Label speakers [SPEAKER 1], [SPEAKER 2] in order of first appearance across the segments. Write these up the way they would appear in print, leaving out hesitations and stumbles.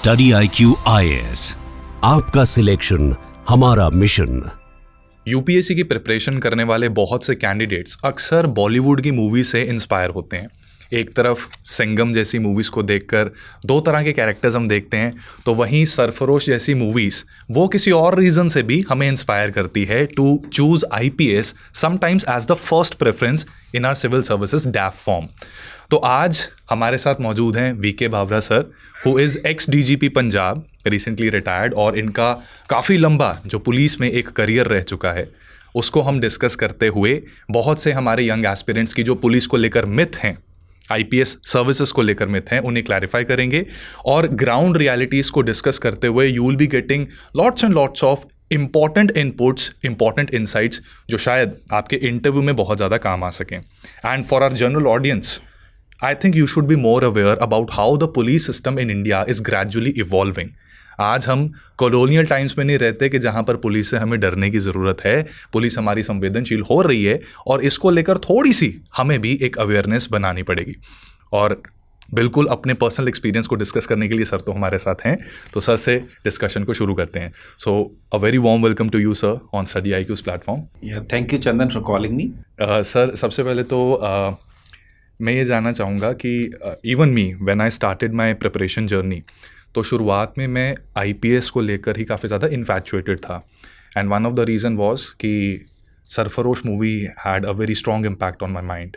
[SPEAKER 1] Study IQ IAS, आपका selection हमारा mission.
[SPEAKER 2] UPSC की प्रिपरेशन करने वाले बहुत से कैंडिडेट्स अक्सर बॉलीवुड की मूवी से इंस्पायर होते हैं। एक तरफ सिंघम जैसी मूवीज़ को देखकर दो तरह के कैरेक्टर्स हम देखते हैं, तो वहीं सरफरोश जैसी मूवीज़ वो किसी और रीज़न से भी हमें इंस्पायर करती है to choose IPS sometimes as the first preference in our civil services DAF form. तो आज हमारे साथ मौजूद हैं VK Bhawra sir, who is ex DGP Punjab, recently retired, और इनका काफ़ी लंबा जो पुलिस में एक करियर रह चुका है उसको हम डिस्कस करते हुए बहुत से हमारे यंग एस्पिरेंट्स की जो पुलिस को लेकर मिथ हैं, IPS सर्विसेज को लेकर मिथ हैं, उन्हें क्लैरिफाई करेंगे। और ग्राउंड रियलिटीज़ को डिस्कस करते हुए you will be getting lots and lots of important inputs, important insights जो शायद आपके इंटरव्यू में बहुत ज़्यादा काम आ सकें। And for our general audience, I think you should be more aware about how the police system in India is gradually evolving. आज हम कॉलोनियल टाइम्स में नहीं रहते कि जहाँ पर पुलिस से हमें डरने की ज़रूरत है। पुलिस हमारी संवेदनशील हो रही है और इसको लेकर थोड़ी सी हमें भी एक अवेयरनेस बनानी पड़ेगी। और बिल्कुल अपने पर्सनल एक्सपीरियंस को डिस्कस करने के लिए सर तो हमारे साथ हैं, तो सर से डिस्कशन को शुरू करते हैं। So a very warm welcome to you sir on study IQ's platform.
[SPEAKER 3] Thank you Chandan for calling me.
[SPEAKER 2] Sir सबसे पहले तो मैं ये जानना चाहूँगा कि even me when I started my preparation journey, तो शुरुआत में मैं IPS को लेकर ही काफ़ी ज़्यादा इन्फैचुएटेड था। And one of the reason was कि Sarfarosh movie had a very strong impact on my mind.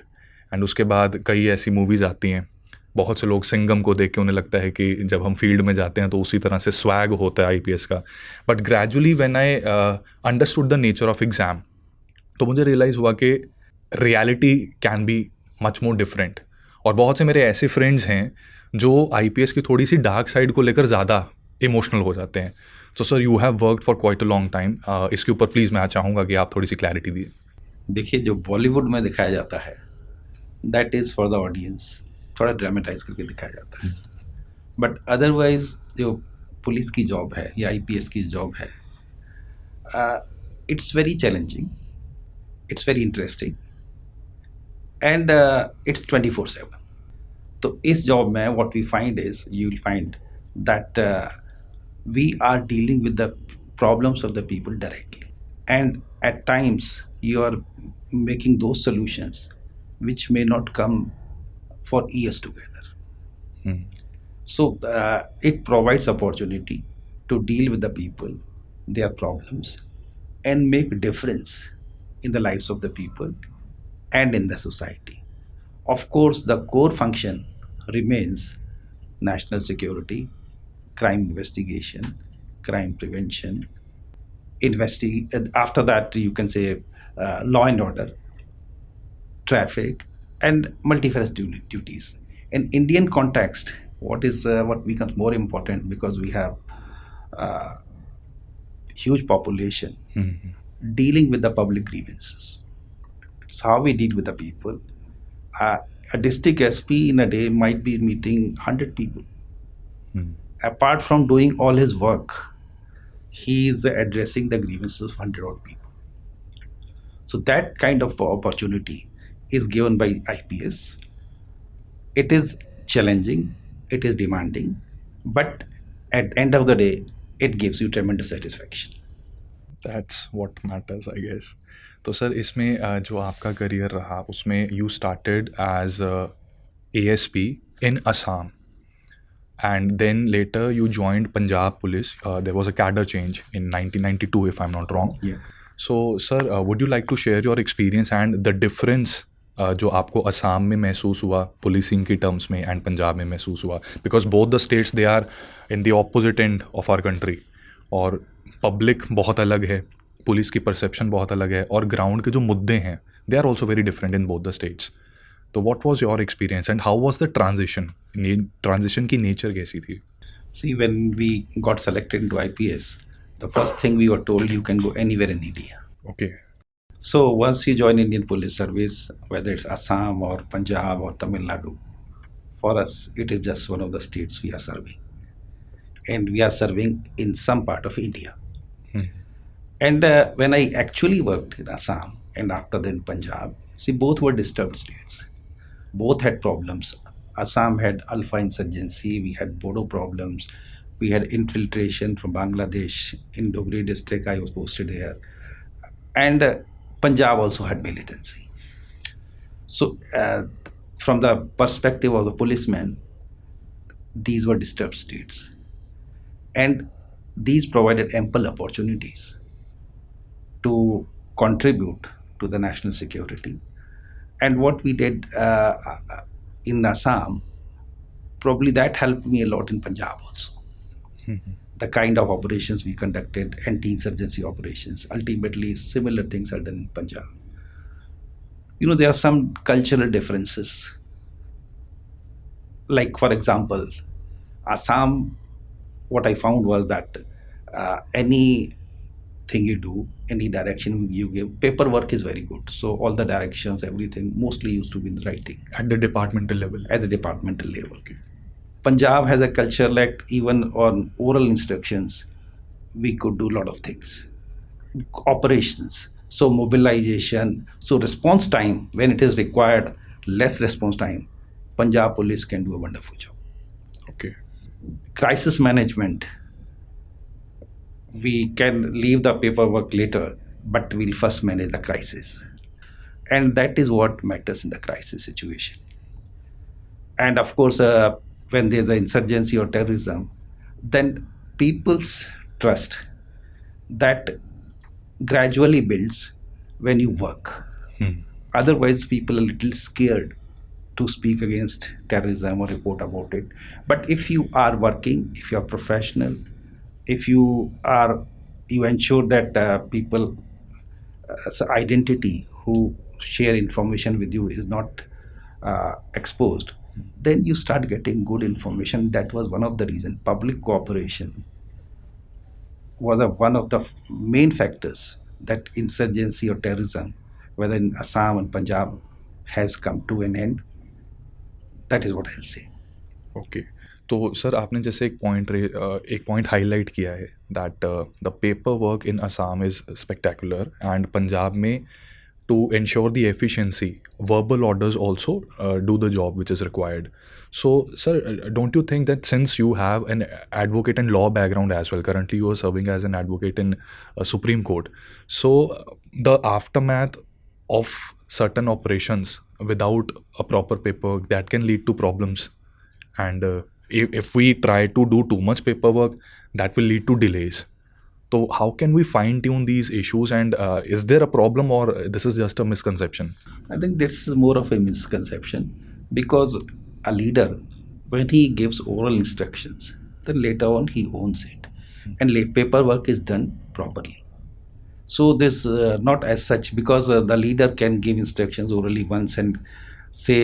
[SPEAKER 2] And उसके बाद कई ऐसी मूवीज़ आती हैं, बहुत से लोग सिंघम को देख के उन्हें लगता है कि जब हम फील्ड में जाते हैं तो उसी तरह से स्वैग होता है IPS का। But gradually when I understood the nature of exam, तो मुझे रियलाइज़ हुआ कि reality can be much more different. और बहुत से मेरे ऐसे फ्रेंड्स हैं जो IPS की थोड़ी सी डार्क साइड को लेकर ज़्यादा इमोशनल हो जाते हैं। तो sir you have worked for quite a long time, इसके ऊपर प्लीज़ मैं चाहूँगा कि आप थोड़ी सी क्लैरिटी दिए।
[SPEAKER 3] देखिए, जो बॉलीवुड में दिखाया जाता है that is for the audience, थोड़ा ड्रामेटाइज करके दिखाया जाता है। बट अदरवाइज जो पुलिस की जॉब है या IPS की जॉब है, it's very challenging, it's very interesting and it's 24/7। तो इस जॉब में what we find is, you will find that we are dealing with the problems of the people directly, and at times you are making those solutions which may not come for years together. So it provides opportunity to deal with the people, their problems, and make a difference in the lives of the people and in the society. Of course, the core function remains national security, crime investigation, crime prevention, after that you can say law and order, traffic, and multifaceted duties. In Indian context, what becomes more important, because we have huge population dealing with the public grievances. So how we deal with the people. A district SP in a day might be meeting 100 people. Apart from doing all his work, he is addressing the grievances of 100 odd people. So that kind of opportunity is given by IPS. It is challenging, it is demanding, but at end of the day, it gives you tremendous satisfaction.
[SPEAKER 2] That's what matters, I guess. तो sir इसमें जो आपका career रहा उसमें you started as ASP in Assam, and then later you joined Punjab Police. There was a cadre change in 1992 if I'm not wrong.
[SPEAKER 3] Yeah.
[SPEAKER 2] So sir, would you like to share your experience and the difference जो आपको असम में महसूस हुआ policing की terms में and Punjab में महसूस हुआ, because both the states they are in the opposite end of our country, और पब्लिक बहुत अलग है, पुलिस की परसेप्शन बहुत अलग है, और ग्राउंड के जो मुद्दे हैं they are also very different in both the states. तो what was your experience and how was the transition की नेचर कैसी थी?
[SPEAKER 3] See, when we got selected into IPS, the first thing we were told, you can go anywhere in India.
[SPEAKER 2] Okay.
[SPEAKER 3] So once you join Indian Police Service, whether it's Assam or Punjab or Tamil Nadu, for us it is just one of the states we are serving, and we are serving in some part of India. And when I actually worked in Assam and after then Punjab, see, both were disturbed states, both had problems. Assam had Alpha insurgency, we had Bodo problems, We had infiltration from Bangladesh in Dogri district. I was posted there, and Punjab also had militancy. So, from the perspective of the policeman, these were disturbed states, and these provided ample opportunities to contribute to the national security. And what we did in Assam, probably that helped me a lot in Punjab also. The kind of operations we conducted, anti-insurgency operations, ultimately similar things are done in Punjab. You know, there are some cultural differences. Like, for example, Assam, what I found was that anything you do, any direction you give, paperwork is very good. So all the directions, everything mostly used to be in writing
[SPEAKER 2] At the departmental level.
[SPEAKER 3] at the departmental level. Punjab has a culture like even on oral instructions, we could do a lot of things. Operations, so mobilization, so response time when it is required, less response time. Punjab police can do a wonderful job.
[SPEAKER 2] Okay.
[SPEAKER 3] Crisis management, we can leave the paperwork later, but we'll first manage the crisis. And that is what matters in the crisis situation. And of course, when there's an insurgency or terrorism, then people's trust that gradually builds when you work. Otherwise, people are a little scared to speak against terrorism or report about it. But if you are working, if you are professional, if you ensure that people identity who share information with you is not exposed, then you start getting good information. That was one of the reasons. Public cooperation was one of the main factors that insurgency or terrorism, whether in Assam and Punjab, has come to an end. That is what I'll say.
[SPEAKER 2] Okay तो sir आपने जैसे एक point highlight किया है that the paper work in Assam is spectacular and Punjab में to ensure the efficiency verbal orders also do the job which is required. So sir, don't you think that since you have an advocate and law background as well, currently you are serving as an advocate in Supreme Court, so the aftermath of certain operations without a proper paperwork that can lead to problems, and if we try to do too much paperwork that will lead to delays. So how can we fine tune these issues, and is there a problem or this is just a misconception?
[SPEAKER 3] I think this is more of a misconception, because a leader, when he gives oral instructions, then later on he owns it, and paperwork is done properly. So this not as such, because the leader can give instructions orally once and say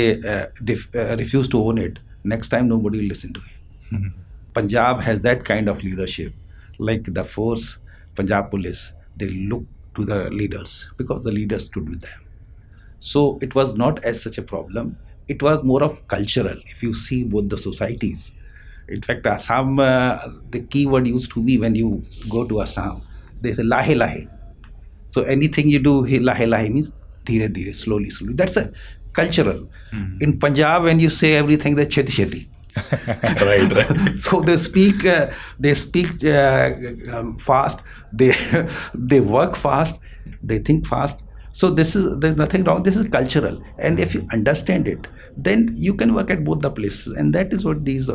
[SPEAKER 3] refuse to own it. Next time nobody will listen to him. Punjab has that kind of leadership, like the force, Punjab police. They look to the leaders because the leaders stood with them. So it was not as such a problem. It was more of cultural. If you see both the societies, in fact, Assam, the key word used to be when you go to Assam, they say lahe lahe. So anything you do, lahe lahe means dheere dheere, slowly slowly. That's a cultural. In Punjab, when you say everything, they cheti cheti.
[SPEAKER 2] right.
[SPEAKER 3] So they speak fast. They work fast. They think fast. So there's nothing wrong. This is cultural, and if you understand it, then you can work at both the places, and that is what these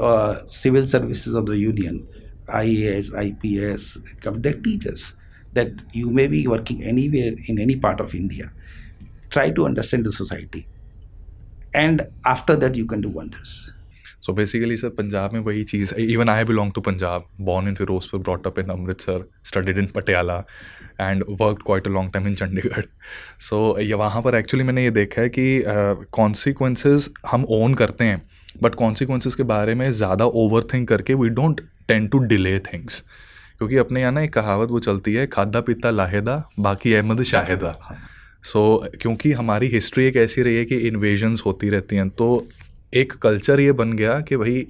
[SPEAKER 3] civil services of the union, IAS, IPS, they teach us, that you may be working anywhere in any part of India. Try to understand the society, and after that you can do wonders.
[SPEAKER 2] So basically sir, Punjab में वही चीज़, even I belong to Punjab, born in Firozpur, brought up in Amritsar, studied in Patiala and worked quite a long time in Chandigarh. So ये वहाँ पर actually मैंने ये देखा है कि consequences हम own करते हैं, but consequences के बारे में ज़्यादा overthink करके we don't tend to delay things. क्योंकि अपने यहाँ ना एक कहावत वो चलती है, खादा पीता लाहेदा बाकी अहमद शाहिदा. सो क्योंकि हमारी हिस्ट्री एक ऐसी रही है कि इन्वेजन्स होती रहती हैं, तो एक कल्चर ये बन गया कि भाई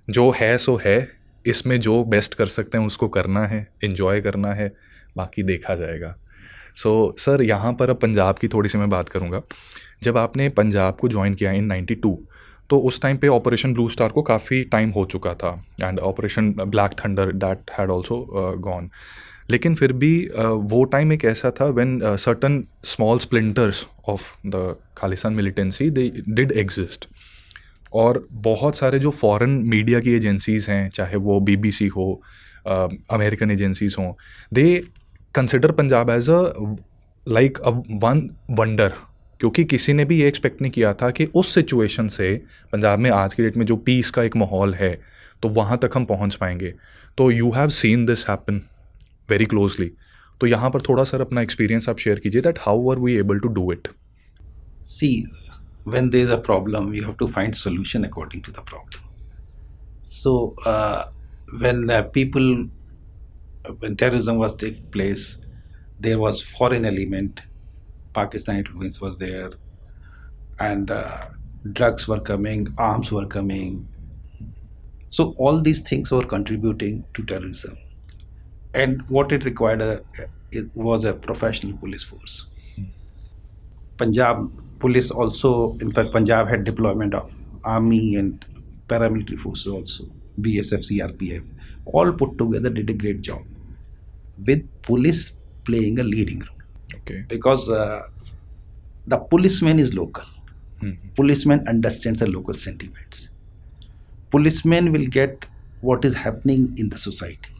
[SPEAKER 2] जो है सो है, इसमें जो बेस्ट कर सकते हैं उसको करना है, इन्जॉय करना है, बाकी देखा जाएगा. सो सर यहाँ पर अब पंजाब की थोड़ी सी मैं बात करूँगा. जब आपने पंजाब को ज्वाइन किया इन 92, तो उस टाइम पे ऑपरेशन ब्लू स्टार को काफ़ी टाइम हो चुका था and operation black thunder that had also gone. लेकिन फिर भी वो टाइम एक ऐसा था when certain small splinters of the Khalistan militancy they did exist. और बहुत सारे जो फॉरेन मीडिया की एजेंसीज़ हैं, चाहे वो बीबीसी हो, अमेरिकन एजेंसीज हों, they consider Punjab as a like a one wonder, क्योंकि किसी ने भी ये एक्सपेक्ट नहीं किया था कि उस सिचुएशन से पंजाब में आज की डेट में जो पीस का एक माहौल है तो वहाँ तक हम पहुँच पाएंगे। तो you have seen this happen very closely. तो यहाँ पर थोड़ा सर अपना एक्सपीरियंस आप शेयर कीजिए that how are we able to do it.
[SPEAKER 3] See, when there is a problem, you have to find solution according to the problem. So, when when terrorism was taking place, there was foreign element, Pakistan influence was there, and drugs were coming, arms were coming. So all these things were contributing to terrorism, and what it required it was a professional police force. Punjab police also, in fact, Punjab had deployment of army and paramilitary forces also, BSF, CRPF, all put together did a great job, with police playing a leading role.
[SPEAKER 2] Okay.
[SPEAKER 3] Because the policeman is local. Policeman understands the local sentiments. Policeman will get what is happening in the society.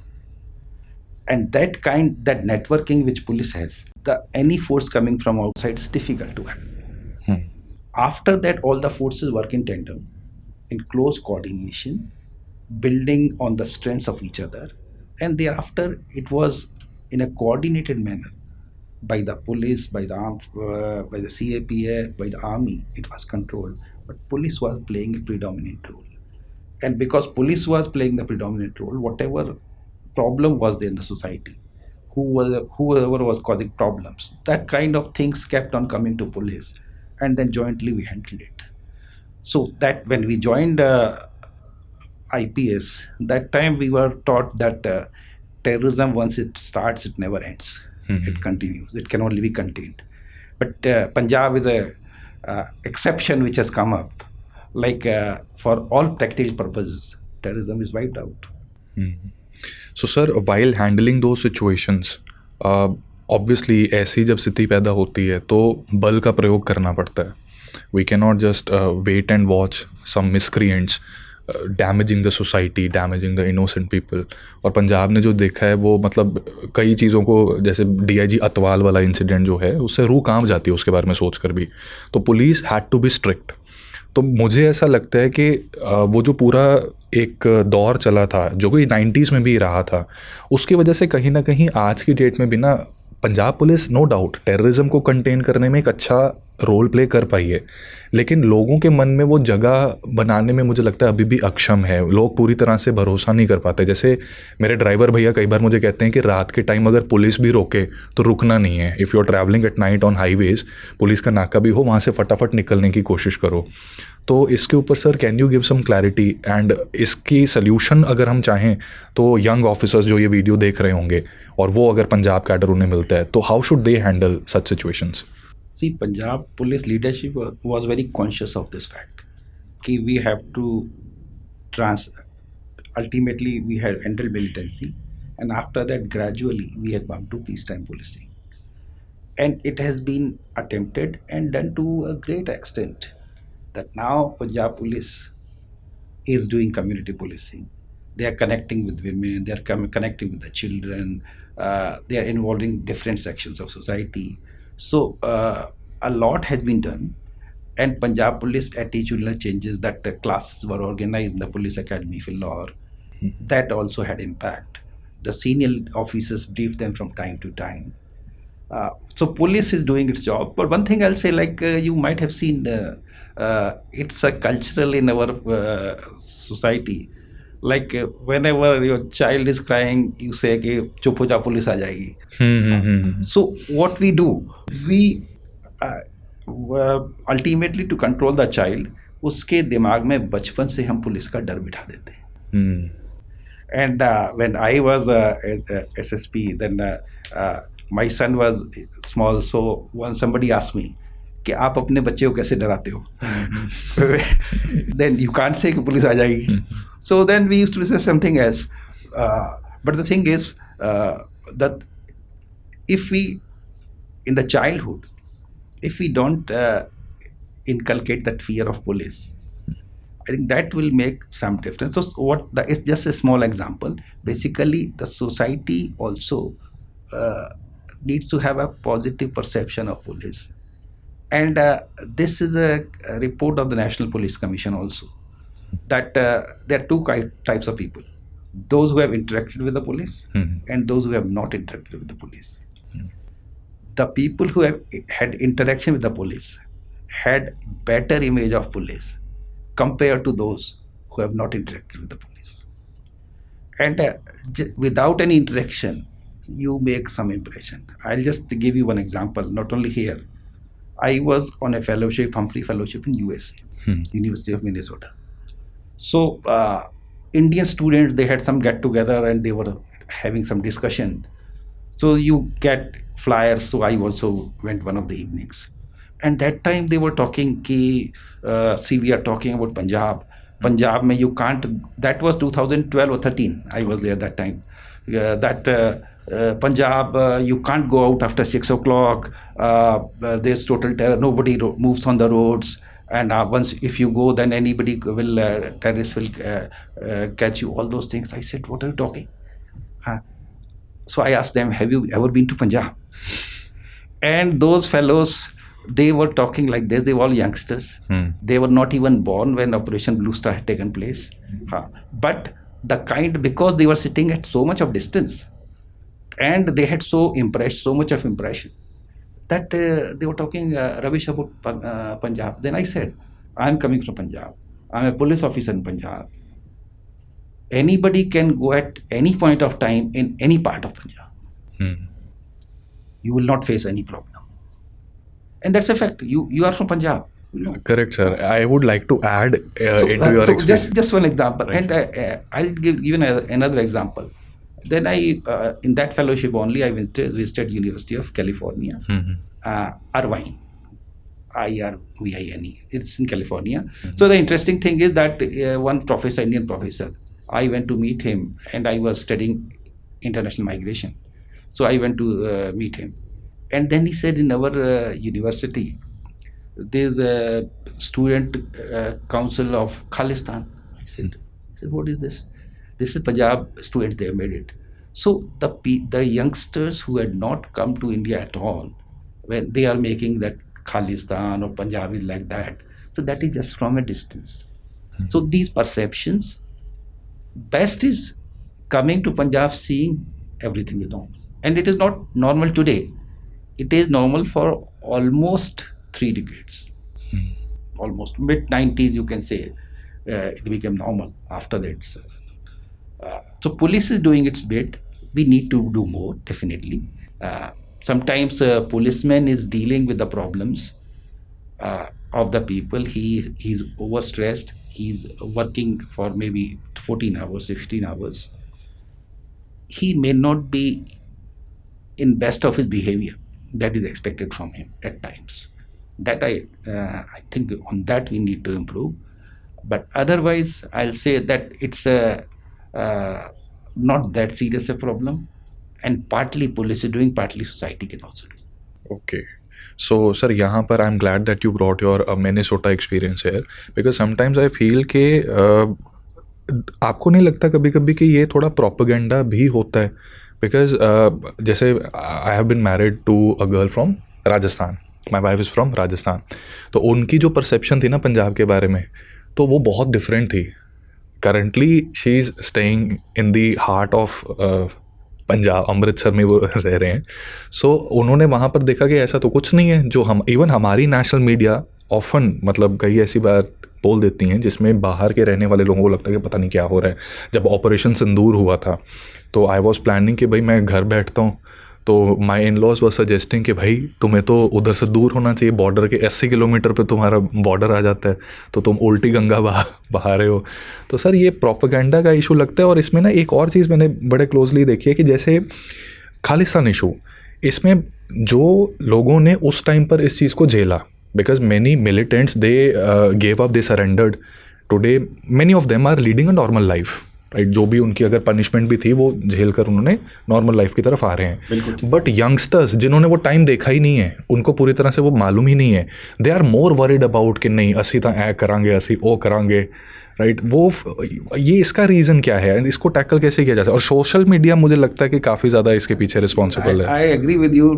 [SPEAKER 3] And that networking which police has, any force coming from outside is difficult to have. After that, all the forces work in tandem, in close coordination, building on the strengths of each other, and thereafter it was in a coordinated manner by the police, by the by the CAPF, by the army. It was controlled, but police was playing a predominant role. And because police was playing the predominant role, whatever problem was there in the society, whoever was causing problems, that kind of things kept on coming to police, and then jointly we handled it. So that when we joined IPS, that time we were taught that terrorism, once it starts, it never ends. It continues. It can only be contained. But Punjab is a exception which has come up. Like for all practical purposes, terrorism is wiped out.
[SPEAKER 2] So sir, while handling those situations, obviously ऐसी जब स्थिति पैदा होती है तो बल का प्रयोग करना पड़ता है. We cannot just wait and watch some miscreants damaging the society, damaging the innocent people. और पंजाब ने जो देखा है वो मतलब कई चीज़ों को, जैसे DIG अतवाल वाला इंसिडेंट जो है, उससे रूह कांप जाती है उसके बारे में सोच कर भी. तो police had to be strict. तो मुझे ऐसा लगता है कि वो जो पूरा एक दौर चला था जो कि 90s में भी रहा था, उसकी वजह से कहीं ना कहीं आज की डेट में भी ना Punjab police no doubt terrorism को कंटेन करने में एक अच्छा रोल प्ले कर पाई है, लेकिन लोगों के मन में वो जगह बनाने में मुझे लगता है अभी भी अक्षम है. लोग पूरी तरह से भरोसा नहीं कर पाते. जैसे मेरे ड्राइवर भैया कई बार मुझे कहते हैं कि रात के टाइम अगर पुलिस भी रोके तो रुकना नहीं है. If you are travelling at night on highways, police का नाका भी हो, वहाँ से फटाफट निकलने की कोशिश करो. तो इसके ऊपर sir can you give some clarity, and इसकी सल्यूशन अगर हम चाहें तो यंग ऑफिसर्स जो ये वीडियो देख रहे होंगे और वो अगर पंजाब कैडर उन्हें मिलता है तो how should they handle such situations?
[SPEAKER 3] See, Punjab police leadership was very conscious of this fact. Ki we have to ultimately we had ended militancy, and after that gradually we had come to peacetime policing. And it has been attempted and done to a great extent that now Punjab police is doing community policing. They are connecting with women, they are connecting with the children, they are involving different sections of society. So a lot has been done, and Punjab police attitudinal changes, that classes were organized in the police academy for Lahore. That also had impact. The senior officers briefed them from time to time. So police is doing its job. But one thing I'll say, like you might have seen, it's a cultural in our society. Like whenever your child is crying, you say कि चुप हो जा, police आ जाएगी. So what we do, we ultimately to control the child, उसके दिमाग में बचपन से हम पुलिस का डर बिठा देते हैं. And when I was SSP, then my son was small. So when somebody asked me कि आप अपने बच्चे को कैसे डराते हो. Then you can't say कि पुलिस आ जाएगी. So then we used to say something else. But the thing is that if we, in the childhood, if we don't inculcate that fear of police, I think that will make some difference. So it's just a small example. Basically, the society also needs to have a positive perception of police. And this is a report of the National Police Commission also, that there are two types of people: those who have interacted with the police and those who have not interacted with the police. The people who have had interaction with the police had better image of police compared to those who have not interacted with the police. And without any interaction, you make some impression. I'll just give you one example. Not only here, I was on a fellowship, Humphrey Fellowship in USA, University of Minnesota. So Indian students, they had some get together and they were having some discussion. So you get flyers. So I also went one of the evenings. And that time they were talking ki, see, we are talking about Punjab. Punjab mein you can't, that was 2012 or 13. I was there that time. Punjab, you can't go out after 6 o'clock. There's total terror. Nobody moves on the roads. And once if you go, then anybody will, terrorists will catch you. All those things. I said, what are you talking? So I asked them, have you ever been to Punjab? And those fellows, they were talking like this. They were all youngsters. They were not even born when Operation Blue Star had taken place. But because they were sitting at so much of distance, and they had so much of impression, that they were talking rubbish about Punjab. Then I said, I'm coming from Punjab. I'm a police officer in Punjab. Anybody can go at any point of time in any part of Punjab. You will not face any problem. And that's a fact. You are from Punjab.
[SPEAKER 2] Correct, sir. I would like to add into your experience.
[SPEAKER 3] Just one example.
[SPEAKER 2] Right.
[SPEAKER 3] And I'll give you another example. Then in that fellowship only, I visited University of California, Irvine, IRVINE. It's in California. So the interesting thing is that one professor, Indian professor, I went to meet him, and I was studying international migration. So I went to meet him. And then he said, in our university, there's a student council of Khalistan. I said, what is this? This is Punjab students, they have made it. So the youngsters who had not come to India at all, when they are making that Khalistan or Punjab is like that, so that is just from a distance. So these perceptions, best is coming to Punjab, seeing everything is normal. And it is not normal today. It is normal for almost 3 decades. Almost mid-90s, you can say, it became normal. After that, so police is doing its bit. We need to do more, definitely. Sometimes a policeman is dealing with the problems of the people. He's overstressed. He's working for maybe 14 hours, 16 hours. He may not be in best of his behavior that is expected from him at times. That I think on that we need to improve. But otherwise, I'll say that it's not that serious a problem, and partly police is doing, partly society can also do.
[SPEAKER 2] Okay. So, sir, यहाँ पर I'm glad that you brought your Minnesota experience here, because sometimes I feel कि आपको नहीं लगता कभी कभी कि ये थोड़ा प्रोपेगेंडा भी होता है? Because जैसे I have been married to a girl from Rajasthan. My wife is from Rajasthan. तो उनकी जो परसेप्शन थी ना पंजाब के बारे में, तो वो बहुत डिफरेंट थी. Currently she is staying in the heart of Punjab, Amritsar में वो रह रहे हैं. सो उन्होंने वहाँ पर देखा कि ऐसा तो कुछ नहीं है जो हम इवन हमारी नेशनल मीडिया ऑफन मतलब कई ऐसी बात बोल देती हैं जिसमें बाहर के रहने वाले लोगों को लगता है कि पता नहीं क्या हो रहा है. जब ऑपरेशन सिंदूर हुआ था तो आई वॉज प्लानिंग कि भाई मैं घर बैठता हूँ, तो माई इन लॉज वॉज सजेस्टिंग कि भाई तुम्हें तो उधर से दूर होना चाहिए, बॉर्डर के 80 किलोमीटर पे तुम्हारा बॉर्डर आ जाता है, तो तुम उल्टी गंगा बहा रहे हो. तो सर ये प्रोपेगेंडा का इशू लगता है. और इसमें ना एक और चीज़ मैंने बड़े क्लोजली देखी है कि जैसे खालिस्तान इशू, इसमें जो लोगों ने उस टाइम पर इस चीज़ को झेला, because many militants they gave up, they surrendered. Today many of them are leading a normal life, right? जो भी उनकी अगर पनिशमेंट भी थी वो झेल कर उन्होंने नॉर्मल लाइफ की तरफ आ रहे हैं. बट यंगस्टर्स जिन्होंने वो टाइम देखा ही नहीं है, उनको पूरी तरह से वो मालूम ही नहीं है, they are more worried about कि नहीं असी तो ऐ करांगे असी ओ करांगे, राइट? ये इसका रीज़न क्या है एंड इसको टैकल कैसे किया जा सकता है? और सोशल मीडिया मुझे लगता है कि काफ़ी ज़्यादा इसके पीछे रिस्पॉन्सिबल है.
[SPEAKER 3] I agree with you.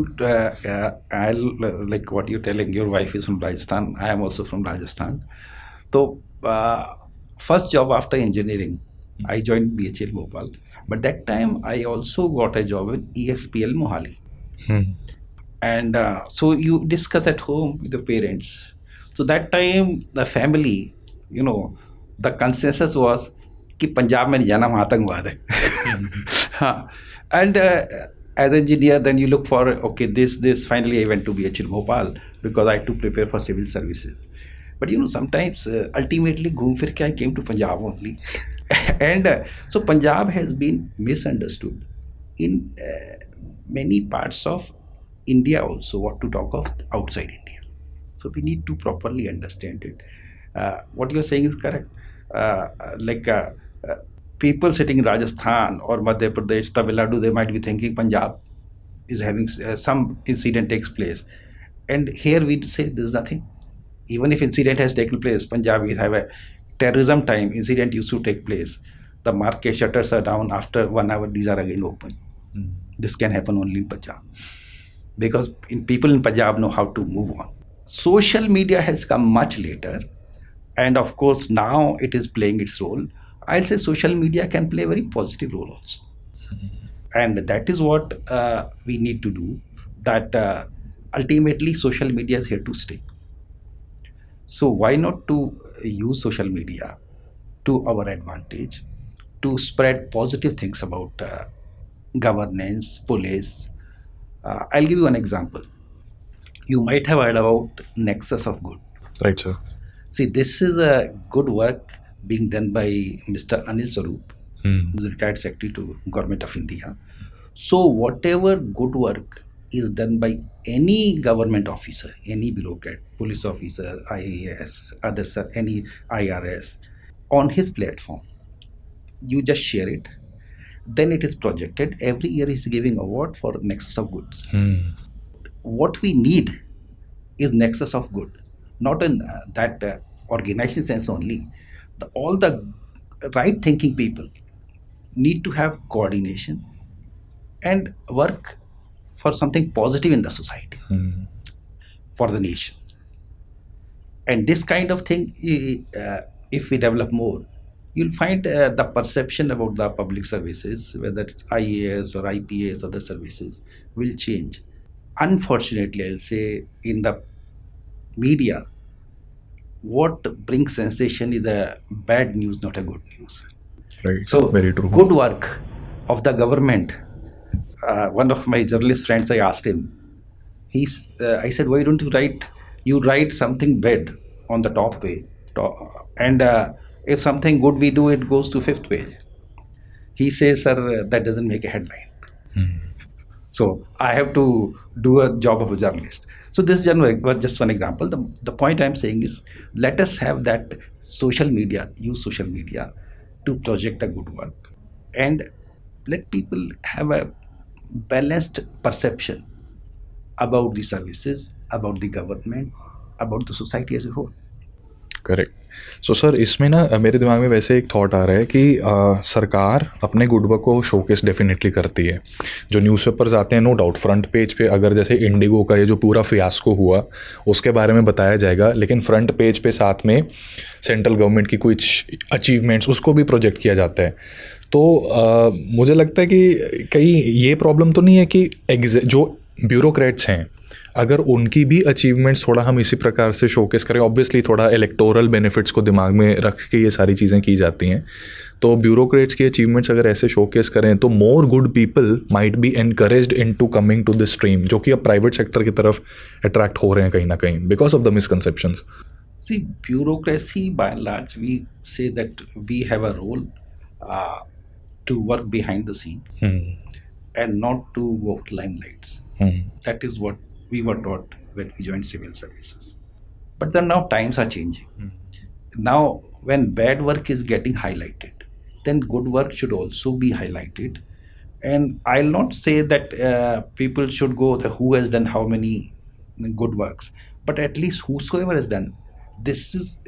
[SPEAKER 3] I'll like what you're telling. Your wife is from Rajasthan. I am also from Rajasthan. So first job after engineering, I joined BHL Bhopal. But that time I also got a job in ESPL Mohali. And so you discuss at home with the parents. So that time the family, you know, the consensus was कि पंजाब में नहीं जाना, वहाँ आतंकवाद है. हाँ. And as engineer, then you look for okay this. Finally, I went to BHL Bhopal because I had to prepare for civil services. But you know, sometimes ultimately घूम फिर के I came to Punjab only. And so Punjab has been misunderstood in many parts of India also, what to talk of outside India. So we need to properly understand it. What you're saying is correct. People sitting in Rajasthan or Madhya Pradesh, Tamil Nadu, they might be thinking Punjab is having some incident takes place. And here we say there's nothing. Even if incident has taken place, Punjab will have a terrorism time, incident used to take place. The market shutters are down after 1 hour, these are again open. This can happen only in Punjab. Because people in Punjab know how to move on. Social media has come much later. And of course, now it is playing its role. I'll say social media can play a very positive role also. And that is what we need to do. That ultimately social media is here to stay. So why not to use social media to our advantage, to spread positive things about governance, police. I'll give you an example. You might have heard about Nexus of Good.
[SPEAKER 2] Right, sir.
[SPEAKER 3] See, this is a good work being done by Mr. Anil Swarup, who is retired secretary to Government of India. So whatever good work is done by any government officer, any bureaucrat, police officer, IAS, others, any IRS, on his platform, you just share it. Then it is projected. Every year he's giving award for Nexus of Goods. What we need is Nexus of Good. Not in that organization sense only. All the right thinking people need to have coordination and work for something positive in the society, for the nation. And this kind of thing, if we develop more, you'll find the perception about the public services, whether it's IAS or IPS, other services, will change. Unfortunately, I'll say in the media, what brings sensation is the bad news, not a good news.
[SPEAKER 2] Right.
[SPEAKER 3] So,
[SPEAKER 2] very true.
[SPEAKER 3] Good work of the government. One of my journalist friends, I asked him. I said, why don't you write? You write something bad on the top page, and if something good we do, it goes to 5th page. He says, sir, that doesn't make a headline. So I have to do a job of a journalist. So this was just one example. The point I'm saying is, let us have that social media, use social media to project a good work, and let people have a balanced perception about the services, about the government, about the society as a whole.
[SPEAKER 2] Correct. So sir, इसमें ना मेरे दिमाग में वैसे एक thought आ रहा है कि सरकार अपने गुड वर्क को शोकेस डेफिनेटली करती है. जो न्यूज़पेपर्स आते हैं, नो डाउट फ्रंट पेज पे अगर जैसे इंडिगो का ये जो पूरा फियास्को हुआ उसके बारे में बताया जाएगा, लेकिन फ्रंट पेज पे साथ में सेंट्रल गवर्नमेंट की कुछ अचीवमेंट्स उसको भी प्रोजेक्ट किया जाता है. तो मुझे लगता है कि कहीं ये प्रॉब्लम तो नहीं है कि जो ब्यूरोक्रेट्स हैं अगर उनकी भी अचीवमेंट्स थोड़ा हम इसी प्रकार से शोकेस करें, ऑब्वियसली थोड़ा इलेक्टोरल बेनिफिट्स को दिमाग में रख के ये सारी चीज़ें की जाती हैं, तो ब्यूरोक्रेट्स की अचीवमेंट्स अगर ऐसे शोकेस करें तो more good people might be encouraged into coming to this stream, जो कि अब प्राइवेट सेक्टर की तरफ अट्रैक्ट हो रहे हैं कहीं ना कहीं because of the misconceptions.
[SPEAKER 3] See, bureaucracy by and large, we say that we have a role to work behind the scene and not to go to limelights. That is what we were taught when we joined civil services. But then now times are changing. Now, when bad work is getting highlighted, then good work should also be highlighted. And I'll not say that people should go the who has done how many good works, but at least whosoever has done, this is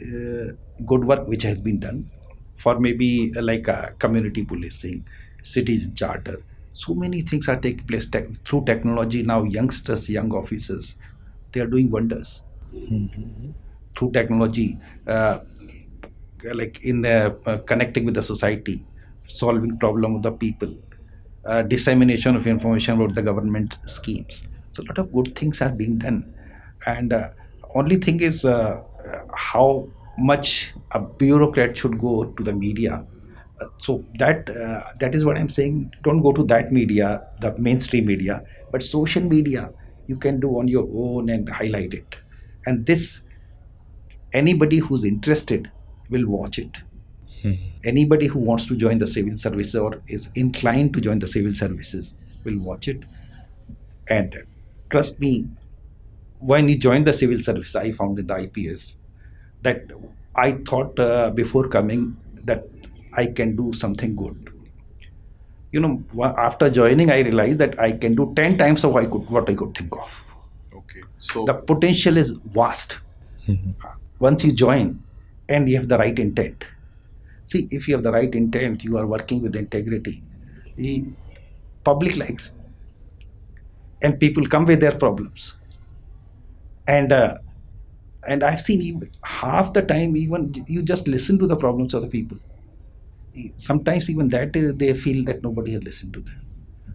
[SPEAKER 3] good work which has been done for maybe like community policing, citizen charter. So many things are taking place through technology now. Youngsters, young officers, they are doing wonders through technology, like in connecting with the society, solving problem of the people, dissemination of information about the government schemes. So a lot of good things are being done, and only thing is how much a bureaucrat should go to the media. So that is what I'm saying. Don't go to that media, the mainstream media, but social media you can do on your own and highlight it. And this, anybody who's interested will watch it. Anybody who wants to join the civil services or is inclined to join the civil services will watch it. And trust me, when you join the civil service, I found in the IPS that I thought before coming that I can do something good. After joining, I realized that I can do 10 times of what I could think of.
[SPEAKER 2] Okay. So
[SPEAKER 3] The potential is vast. Once you join and you have the right intent. See, if you have the right intent, you are working with integrity. The public likes, and people come with their problems. And I've seen even half the time, even you just listen to the problems of the people. Sometimes even that they feel that nobody has listened to them.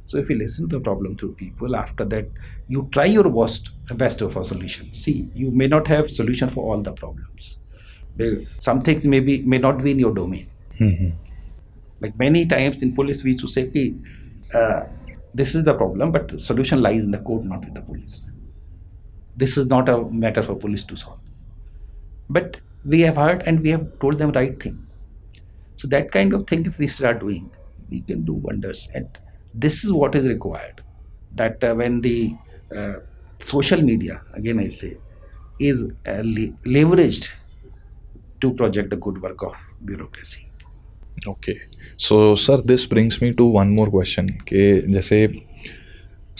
[SPEAKER 3] So if you listen to the problem through people, after that you try your best for solution. See, you may not have solution for all the problems. Some things may not be in your domain. Like many times in police, we used to say, "Ki, this is the problem, but the solution lies in the court, not with the police. This is not a matter for police to solve." But we have heard and we have told them right thing. So that kind of thing, if we start doing, we can do wonders. And this is what is required. That when the social media, again I say, is leveraged to project the good work of bureaucracy.
[SPEAKER 2] Okay so sir this brings me to one more question कि जैसे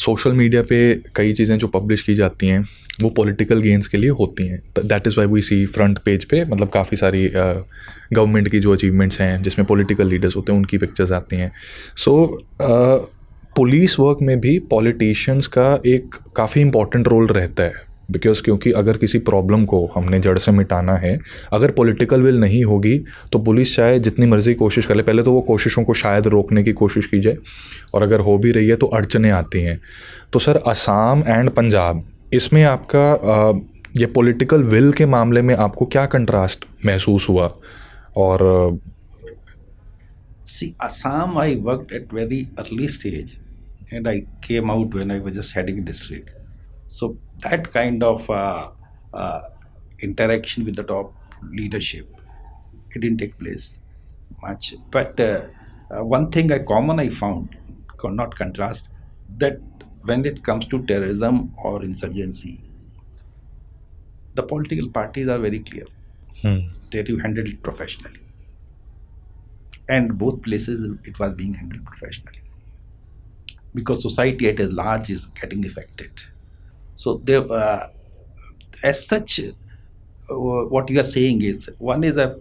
[SPEAKER 2] social media पे कई चीज़ें जो publish की जाती हैं वो पॉलिटिकल गेन्स के लिए होती हैं. That is why we see front page पे मतलब काफ़ी सारी गवर्नमेंट की जो अचीवमेंट्स हैं जिसमें पॉलिटिकल लीडर्स होते हैं उनकी पिक्चर्स आती हैं. सो पुलिस वर्क में भी पॉलिटिशियंस का एक काफ़ी इंपॉर्टेंट रोल रहता है बिकॉज क्योंकि अगर किसी प्रॉब्लम को हमने जड़ से मिटाना है, अगर पॉलिटिकल विल नहीं होगी तो पुलिस चाहे जितनी मर्जी कोशिश कर ले, पहले तो वो कोशिशों को शायद रोकने की कोशिश की जाए और अगर हो भी रही है तो अड़चने आती हैं. तो सर असम एंड पंजाब, इसमें आपका ये पॉलिटिकल विल के मामले में आपको क्या कंट्रास्ट महसूस हुआ? और
[SPEAKER 3] See, Assam, I worked at very early stage, and I came out when I was just heading district. So that kind of interaction with the top leadership, it didn't take place much. But one thing I found, not contrast, that when it comes to terrorism or insurgency, the political parties are very clear that you handle it professionally. And both places it was being handled professionally because society at large is getting affected. So there, as such, what you are saying is one is a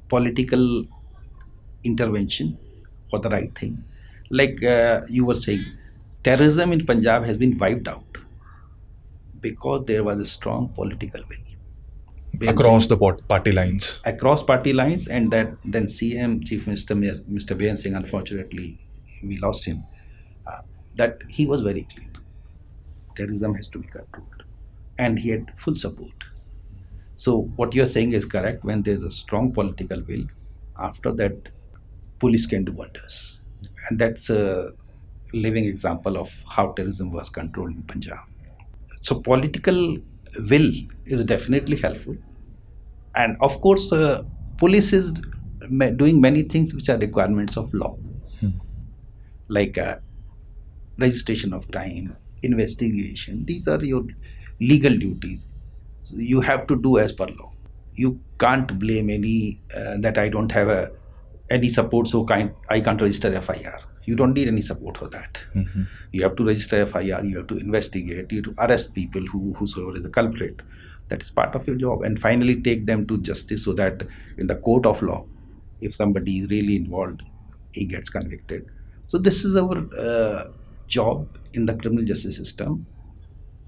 [SPEAKER 3] political intervention for the right thing. Like you were saying, terrorism in Punjab has been wiped out because there was a strong political will.
[SPEAKER 2] across the party lines.
[SPEAKER 3] Across party lines, and that then CM, Chief Minister Mr. Behan Singh, unfortunately we lost him, that he was very clear. Terrorism has to be controlled, and he had full support. So what you are saying is correct. When there is a strong political will, after that, police can do wonders, and that's a living example of how terrorism was controlled in Punjab. So political will is definitely helpful, and of course police is doing many things which are requirements of law, like registration of crime, investigation. These are your legal duties, So you have to do as per law. You can't blame any that I don't have any support, so I can't register FIR. You don't need any support for that. You have to register FIR. You have to investigate. You have to arrest people whosoever is a culprit. That is part of your job, and finally take them to justice so that in the court of law, if somebody is really involved, he gets convicted. So this is our job in the criminal justice system,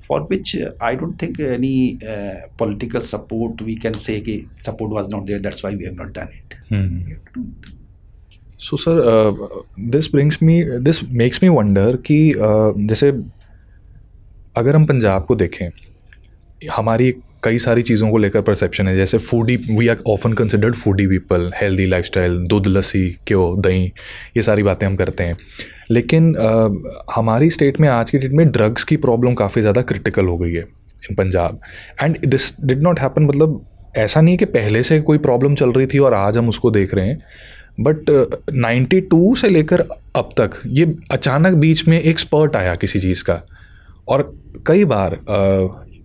[SPEAKER 3] for which I don't think any political support we can say कि support was not there, that's why we have not done it. We have to do it.
[SPEAKER 2] So sir this makes me wonder कि जैसे अगर हम पंजाब को देखें, हमारी कई सारी चीज़ों को लेकर परसेप्शन है, जैसे foodie, we are often considered foodie people, healthy lifestyle, दूध, लस्सी, क्यों, दही, ये सारी बातें हम करते हैं। लेकिन हमारी स्टेट में आज की डेट में ड्रग्स की प्रॉब्लम काफ़ी ज़्यादा क्रिटिकल हो गई है in Punjab, and this did not happen. मतलब ऐसा नहीं कि पहले से कोई प्रॉब्लम चल रही थी और आज हम उसको देख रहे हैं, बट 92 से लेकर अब तक ये अचानक बीच में एक स्पर्ट आया किसी चीज़ का, और कई बार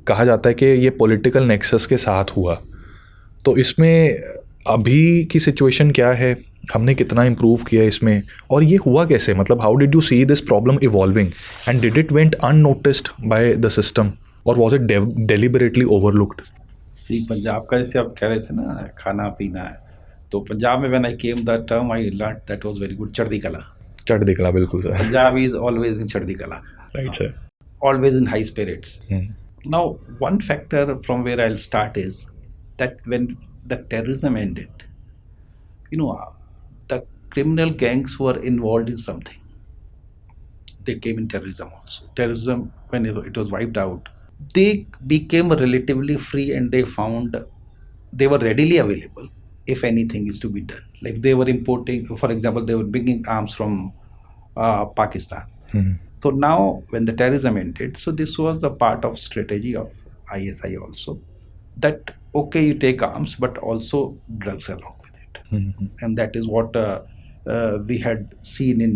[SPEAKER 2] कहा जाता है कि ये पॉलिटिकल नेक्सस के साथ हुआ। तो इसमें अभी की सिचुएशन क्या है, हमने कितना इम्प्रूव किया इसमें, और ये हुआ कैसे? मतलब how did you see this problem evolving, and did it went unnoticed by the system, और वॉज इट डेलिबरेटली ओवरलुक्ड?
[SPEAKER 3] सी पंजाब का जैसे आप कह रहे थे ना, खाना पीना है, तो पंजाब में when I came the term I learn that was very good, chardi kala.
[SPEAKER 2] Chardi kala, बिल्कुल sir.
[SPEAKER 3] Punjab is always in chardi kala,
[SPEAKER 2] right sir,
[SPEAKER 3] always in high spirits. Now, one factor from where I'll start is that when the terrorism ended, the criminal gangs were involved in something. They came in terrorism also. Terrorism, when it was wiped out, they became relatively free, and they found they were readily available if anything is to be done. Like they were importing, for example, they were bringing arms from Pakistan. So now when the terrorism ended, so this was a part of strategy of ISI also, that okay, you take arms but also drugs along with it. And that is what we had seen in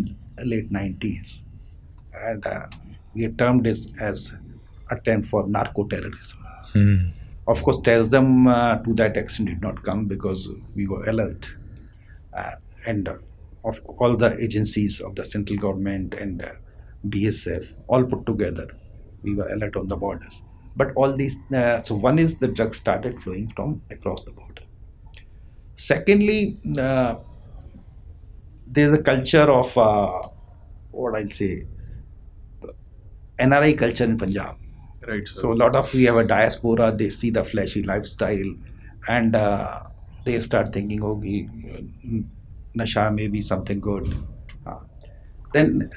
[SPEAKER 3] late 90s, and we had termed this as attempt for narco-terrorism. Of course, terrorism to that extent did not come because we were alert, and of all the agencies of the central government and BSF all put together, we were alert on the borders. But all these, so one is the drugs started flowing from across the border. Secondly, there's a culture of what I'll say, NRI culture in Punjab.
[SPEAKER 2] right sir.
[SPEAKER 3] So a lot of, we have a diaspora, they see the flashy lifestyle, and they start thinking, okay, nasha may be something good. Then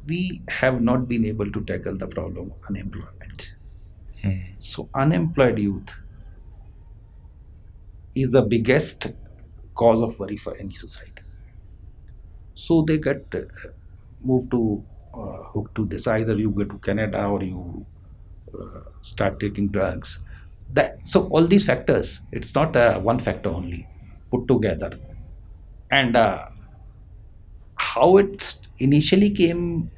[SPEAKER 3] we have not been able to tackle the problem of unemployment. So unemployed youth is the biggest cause of worry for any society. So they get moved to hooked to this. Either you go to Canada or you start taking drugs. So all these factors, it's not one factor only put together. And how it initially came,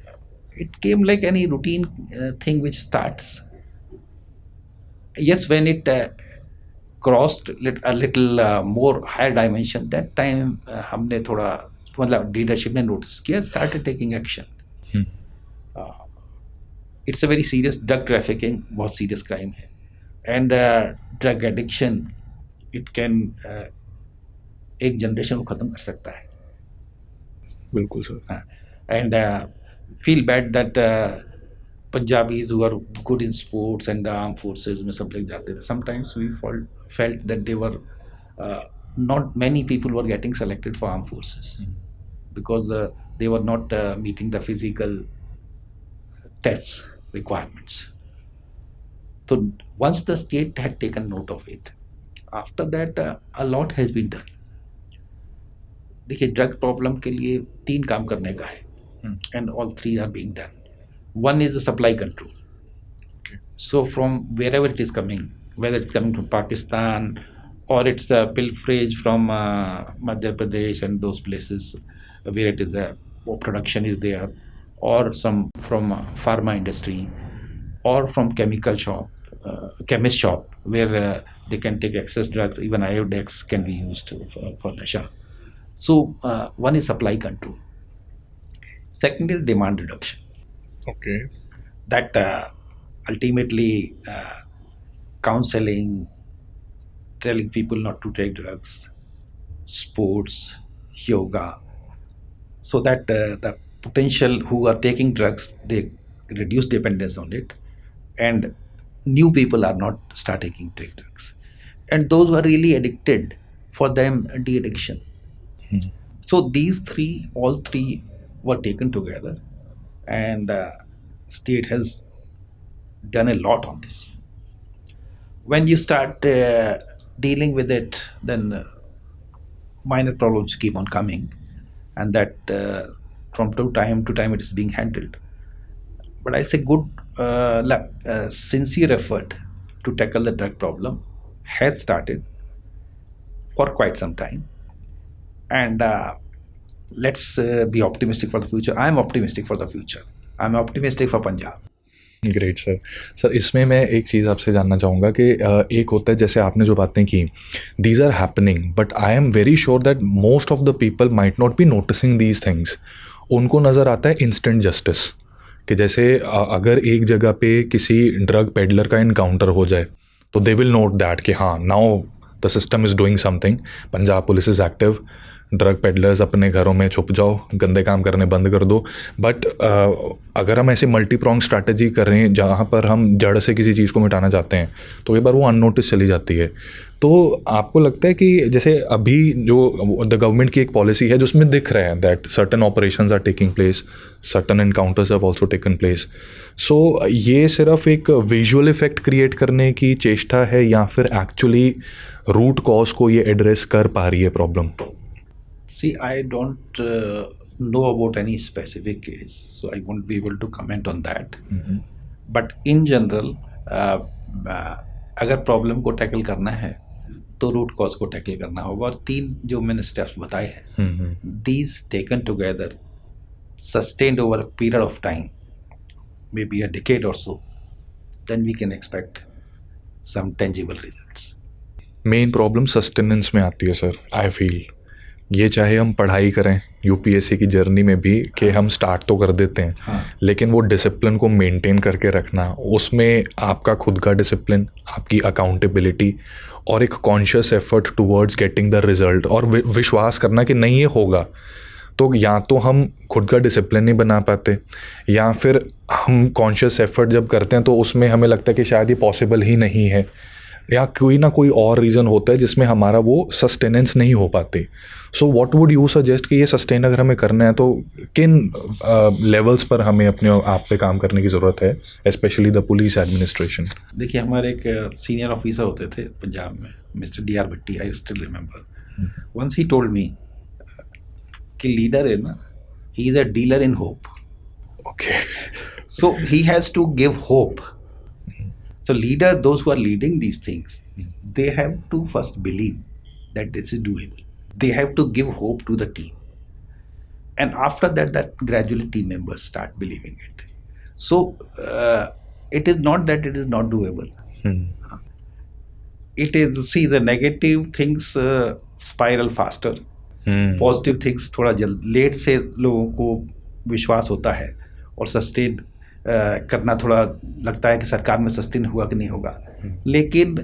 [SPEAKER 3] it came like any routine thing which starts. Yes, when it crossed a little more higher dimension, that time हमने थोड़ा, मतलब leadership ने notice किया, started taking action. It's a very serious, drug trafficking बहुत serious crime है, and drug addiction, it can एक generation को खत्म कर सकता है.
[SPEAKER 2] बिल्कुल sir.
[SPEAKER 3] And feel bad that Punjabis who are good in sports and the armed forces में सब लोग जाते थे. Sometimes we felt that they were not many people were getting selected for armed forces because they were not meeting the physical tests requirements. So once the state had taken note of it, after that a lot has been done. देखिए, drug problem के लिए 3 काम करने का है, and all 3 are being done. One is the supply control. So from wherever it is coming, whether it's coming from Pakistan or it's a pilferage from Madhya Pradesh and those places where it is production is there, or some from pharma industry, or from chemical shop, chemist shop where they can take excess drugs. Even Iodex can be used for nasha. So one is supply control. Second is demand reduction.
[SPEAKER 2] Okay.
[SPEAKER 3] That ultimately counseling, telling people not to take drugs, sports, yoga, so that the potential who are taking drugs, they reduce dependence on it, and new people are not start taking take drugs, and those who are really addicted, for them de-addiction. So these three, all three were taken together, and state has done a lot on this. When you start dealing with it, then minor problems keep on coming, and that from time to time it is being handled. But I say good, sincere effort to tackle the drug problem has started for quite some time, and let's be optimistic for the future. I'm optimistic for the future. I'm optimistic for Punjab.
[SPEAKER 2] Great sir. Sir इसमें मैं एक चीज़ आपसे जानना चाहूँगा कि एक होता है जैसे आपने जो बातें की, these are happening, but I am very sure that most of the people might not be noticing these things. उनको नज़र आता है इंस्टेंट जस्टिस, कि जैसे अगर एक जगह पे किसी ड्रग पेडलर का इनकाउंटर हो जाए तो दे विल नोट दैट कि हाँ, now the system is doing something, Punjab police is active, drug peddlers अपने घरों में छुप जाओ, गंदे काम करने बंद कर दो. बट अगर हम ऐसे मल्टी प्रोंग स्ट्रैटेजी कर रहे हैं जहाँ पर हम जड़ से किसी चीज़ को मिटाना चाहते हैं तो कई बार वो अननोटिस चली जाती है. तो आपको लगता है कि जैसे अभी जो द गवर्नमेंट की एक पॉलिसी है जिसमें दिख रहा है that certain operations are taking place, certain encounters have also taken place, so ये सिर्फ एक विजुअल इफेक्ट क्रिएट करने की चेष्टा है या फिर एक्चुअली रूट कॉज को ये एड्रेस कर पा रही है problem?
[SPEAKER 3] See, I don't know about any specific case, so I won't be able to comment on that. But in general, अगर प्रॉब्लम को टैकल करना है तो रूट कॉज को टैकल करना होगा, और तीन जो मैंने स्टेप्स बताए हैं, these taken together, sustained over a period of time, may be a decade or so, then we can expect some tangible results.
[SPEAKER 2] Main problem sustenance में आती है सर, आई फील. ये चाहे हम पढ़ाई करें यूपीएससी की जर्नी में भी कि हम स्टार्ट तो कर देते हैं,
[SPEAKER 3] हाँ.
[SPEAKER 2] लेकिन वो डिसिप्लिन को मेंटेन करके रखना, उसमें आपका खुद का डिसिप्लिन, आपकी अकाउंटेबिलिटी और एक conscious effort towards getting the result, और विश्वास करना कि नहीं ये होगा. तो या तो हम खुद का डिसिप्लिन नहीं बना पाते, या फिर हम कॉन्शियस एफर्ट जब करते हैं तो उसमें हमें लगता है कि शायद ये पॉसिबल ही नहीं है, या कोई ना कोई और रीज़न होता है जिसमें हमारा वो सस्टेनेंस नहीं हो पाती. So what would you suggest कि ये सस्टेन अगर हमें करना है तो किन लेवल्स पर हमें अपने आप पे काम करने की ज़रूरत है, स्पेशली द पुलिस एडमिनिस्ट्रेशन?
[SPEAKER 3] देखिए, हमारे एक सीनियर ऑफिसर होते थे पंजाब में, mister D R Bhatti, I still remember. Once he told me कि लीडर है ना, he is a dealer in hope.
[SPEAKER 2] Okay.
[SPEAKER 3] So he has to give hope. So leader, those who are leading these things, they have to first believe that this is doable. They have to give hope to the team. And after that, gradually team members start believing it. So it is not that it is not doable. It is, see, the negative things spiral faster. Positive things थोड़ा late से लोगों को विश्वास होता है, और sustain करना थोड़ा लगता है कि सरकार में सस्टेन हुआ कि नहीं होगा. लेकिन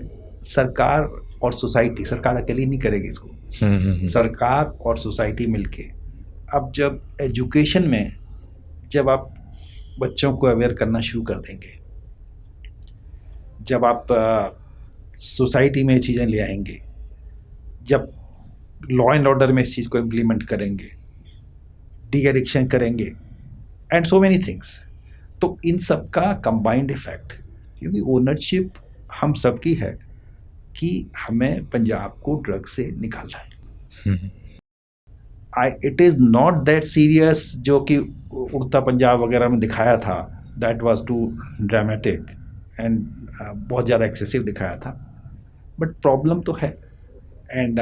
[SPEAKER 3] सरकार और सोसाइटी, सरकार अकेली नहीं करेगी इसको, सरकार और सोसाइटी मिलके, अब जब एजुकेशन में जब आप बच्चों को अवेयर करना शुरू कर देंगे, जब आप सोसाइटी में ये चीज़ें ले आएंगे, जब लॉ एंड ऑर्डर में इस चीज़ को इम्प्लीमेंट करेंगे, डी एडिक्शन करेंगे, एंड सो मेनी थिंग्स, तो इन सब का कंबाइंड इफेक्ट, क्योंकि ओनरशिप हम सब की है कि हमें पंजाब को ड्रग से निकालना है. It is not that serious जो कि उड़ता पंजाब वगैरह में दिखाया था, that was too dramatic and बहुत ज़्यादा एक्सेसिव दिखाया था. बट प्रॉब्लम तो है, एंड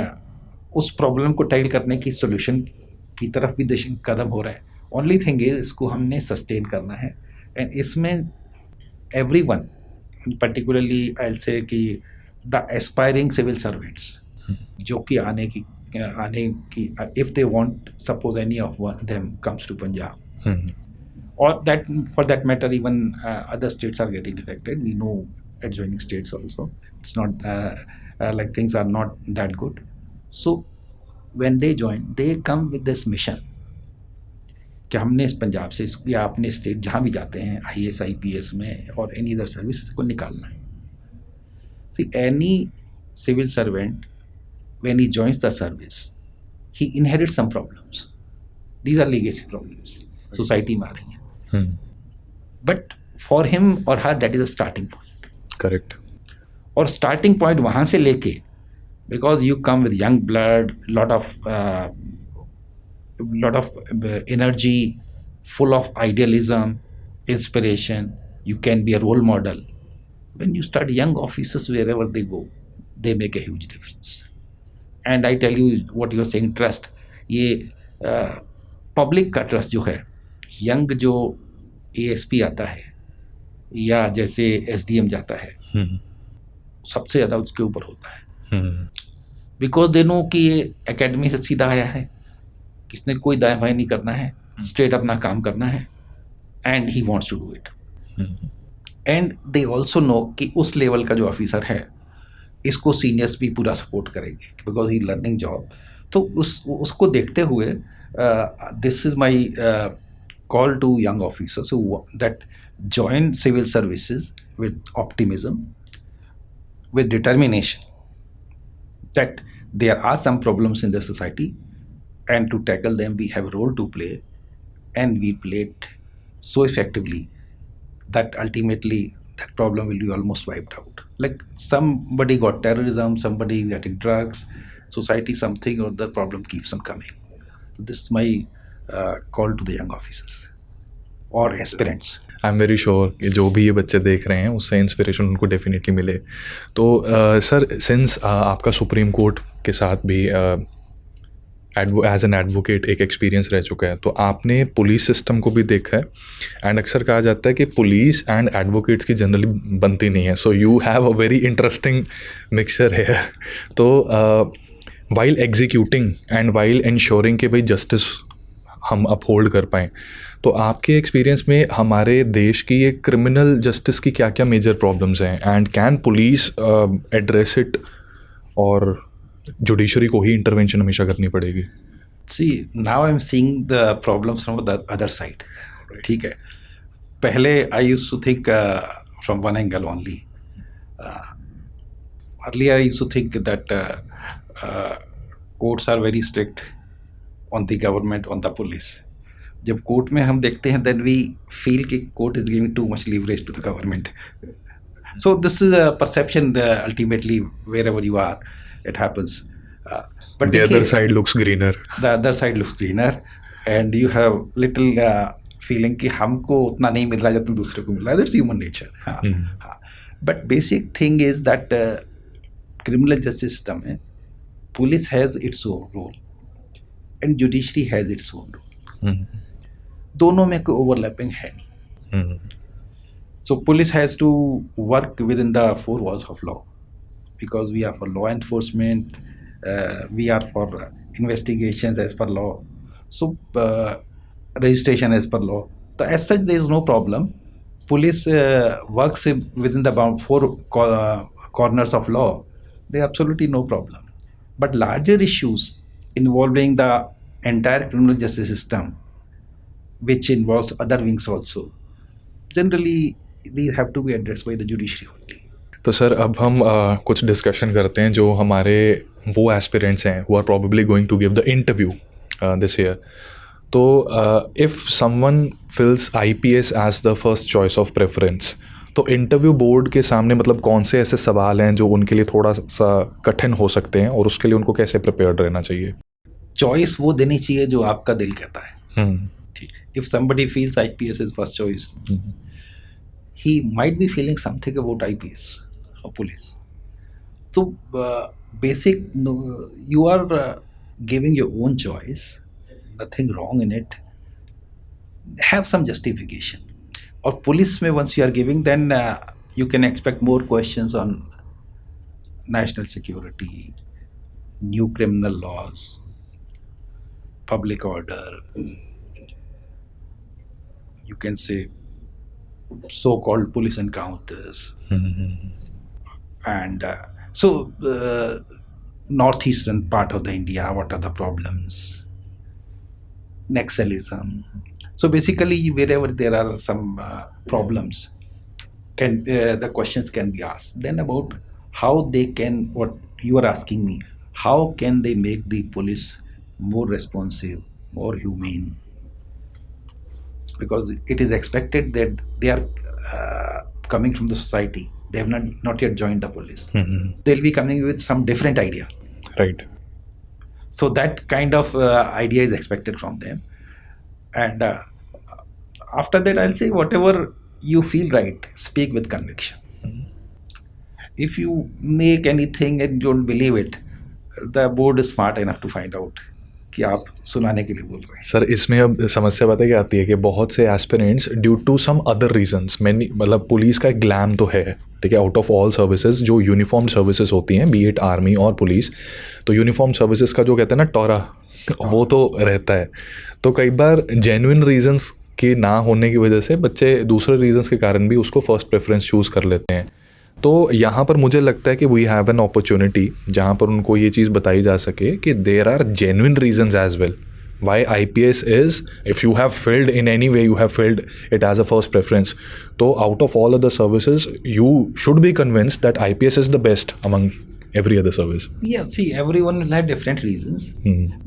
[SPEAKER 3] उस प्रॉब्लम को टैकल करने की सोल्यूशन की तरफ भी देश कदम हो रहा है. ओनली थिंग इज, इसको हमने सस्टेन करना है, एंड इसमें एवरीवन, particularly I'll say कि the aspiring civil servants जो कि आने की if they want, suppose any of them comes to Punjab, or that for that matter even other states are getting affected. We know adjoining states also. It's not like things are not that good. So when they join, they come with this mission कि हमने इस पंजाब से या अपने state जहाँ भी जाते हैं IAS IPS में और एनी अदर सर्विस को निकालना है. See any civil servant when he joins the service, he inherits some problems. These are legacy problems. Society में आ रही हैं. But for him or her, that is a starting point.
[SPEAKER 2] Correct.
[SPEAKER 3] और starting point वहाँ से लेके, because you come with young blood, lot of energy, full of idealism, inspiration. You can be a role model. When you start young officers, wherever they go, they make a huge difference. And I tell you what you are saying, trust. ये public का trust जो है, young जो ASP आता है या जैसे SDM जाता है, सबसे ज़्यादा उसके ऊपर होता है. बिकॉज दे नो कि ये एकेडमी से सीधा आया है, किसने कोई दाएं बाएं नहीं करना है, स्ट्रेट अपना काम करना है, and he wants to do it. And they also know कि उस लेवल का जो ऑफिसर है इसको सीनियर्स भी पूरा सपोर्ट करेंगे बिकॉज ही लर्निंग जॉब. तो उसको देखते हुए this is my call to young officers that join civil services with optimism, with determination, that there are some problems in the society and to tackle them we have a role to play, and we play it so effectively that ultimately that problem will be almost wiped out. Like somebody got terrorism, somebody getting drugs, society something or the problem keeps on coming. So this is my call to the young officers or aspirants.
[SPEAKER 2] I am very sure कि जो भी ये बच्चे देख रहे हैं उससे inspiration उनको डेफिनेटली मिले. तो सर सिंस आपका सुप्रीम कोर्ट के साथ भी एज एन एडवोकेट एक एक्सपीरियंस रह चुका है, तो आपने पुलिस सिस्टम को भी देखा है. एंड अक्सर कहा जाता है कि पुलिस एंड एडवोकेट्स की जनरली बनती नहीं है. So you have a very interesting mixture है. तो while executing and while ensuring कि भाई जस्टिस हम अपहोल्ड कर पाएँ, तो आपके एक्सपीरियंस में हमारे देश की ये क्रिमिनल जस्टिस की क्या क्या मेजर प्रॉब्लम्स हैं, and can police address it, और जुडिशरी को ही इंटरवेंशन हमेशा करनी पड़ेगी?
[SPEAKER 3] See, now I'm seeing the problems from the other side. ठीक है. पहले I used to think from one angle only. Earlier I used to think that courts are very strict on the government, on the police. जब court में हम देखते हैं then we feel कि court is giving too much leverage to the government. So this is a perception ultimately wherever you are. It happens. But
[SPEAKER 2] the other side looks greener.
[SPEAKER 3] The other side looks greener, and you have little feeling कि हमको उतना नहीं मिल रहा है जितना दूसरे को मिल रहा है. That's human nature. हाँ. But basic thing is that criminal justice system में police has its own role and judiciary has its own role. दोनों में कोई overlapping है नहीं. So police has to work within the four walls of law. Because we are for law enforcement, we are for investigations as per law, so registration as per law. So as such there is no problem. Police works within the four corners of law. There is absolutely no problem. But larger issues involving the entire criminal justice system, which involves other wings also, generally these have to be addressed by the judiciary only.
[SPEAKER 2] तो sir अब हम कुछ discussion करते हैं जो हमारे वो aspirants हैं who are probably going to give the interview this year. तो if someone fills IPS as the first choice of preference, तो इंटरव्यू बोर्ड के सामने मतलब कौन से ऐसे सवाल हैं जो उनके लिए थोड़ा सा कठिन हो सकते हैं, और उसके लिए उनको कैसे प्रिपेयर्ड रहना चाहिए?
[SPEAKER 3] चॉइस वो देनी चाहिए जो आपका दिल कहता है. ठीक. If somebody feels IPS is first choice, he might be feeling something about IPS or police. So basic, you are giving your own choice, nothing wrong in it. Have some justification. और police में once you are giving, then you can expect more questions on national security, new criminal laws, public order, you can say so-called police encounters, and northeastern part of the India, what are the problems, Naxalism. So basically, wherever there are some problems, the questions can be asked. Then about how they can, what you are asking me, how can they make the police more responsive, more humane? Because it is expected that they are coming from the society. They have not yet joined the police. They'll be coming with some different idea.
[SPEAKER 2] Right.
[SPEAKER 3] So that kind of idea is expected from them. And after that, I'll say whatever you feel right, speak with conviction. If you make anything and don't believe it, the board is smart enough to find out कि आप सुनाने के लिए बोल रहे हैं.
[SPEAKER 2] Sir इसमें अब समस्या पता है क्या आती है कि बहुत से aspirants due to some other reasons, मैंने मतलब पुलिस का एक ग्लैम तो है, ठीक है, आउट ऑफ ऑल सर्विसेज जो यूनिफॉर्म सर्विसेज होती हैं, बी इट आर्मी और पुलिस, तो यूनिफॉर्म सर्विसेज का जो कहते हैं ना टोरा, वो तो रहता है. तो कई बार जेन्युइन रीजंस के ना होने की वजह से बच्चे दूसरे रीजंस के कारण भी उसको फर्स्ट प्रेफरेंस चूज़ कर लेते हैं. तो यहाँ पर मुझे लगता है कि वी हैव एन अपॉर्चुनिटी जहाँ पर उनको ये चीज़ बताई जा सके कि there are genuine reasons as well why IPS इज़, if you have filled in any way, you have filled it as a first preference. तो out of all other services you should be convinced that IPS is the best among every other service.
[SPEAKER 3] Yeah, see, everyone will have different reasons,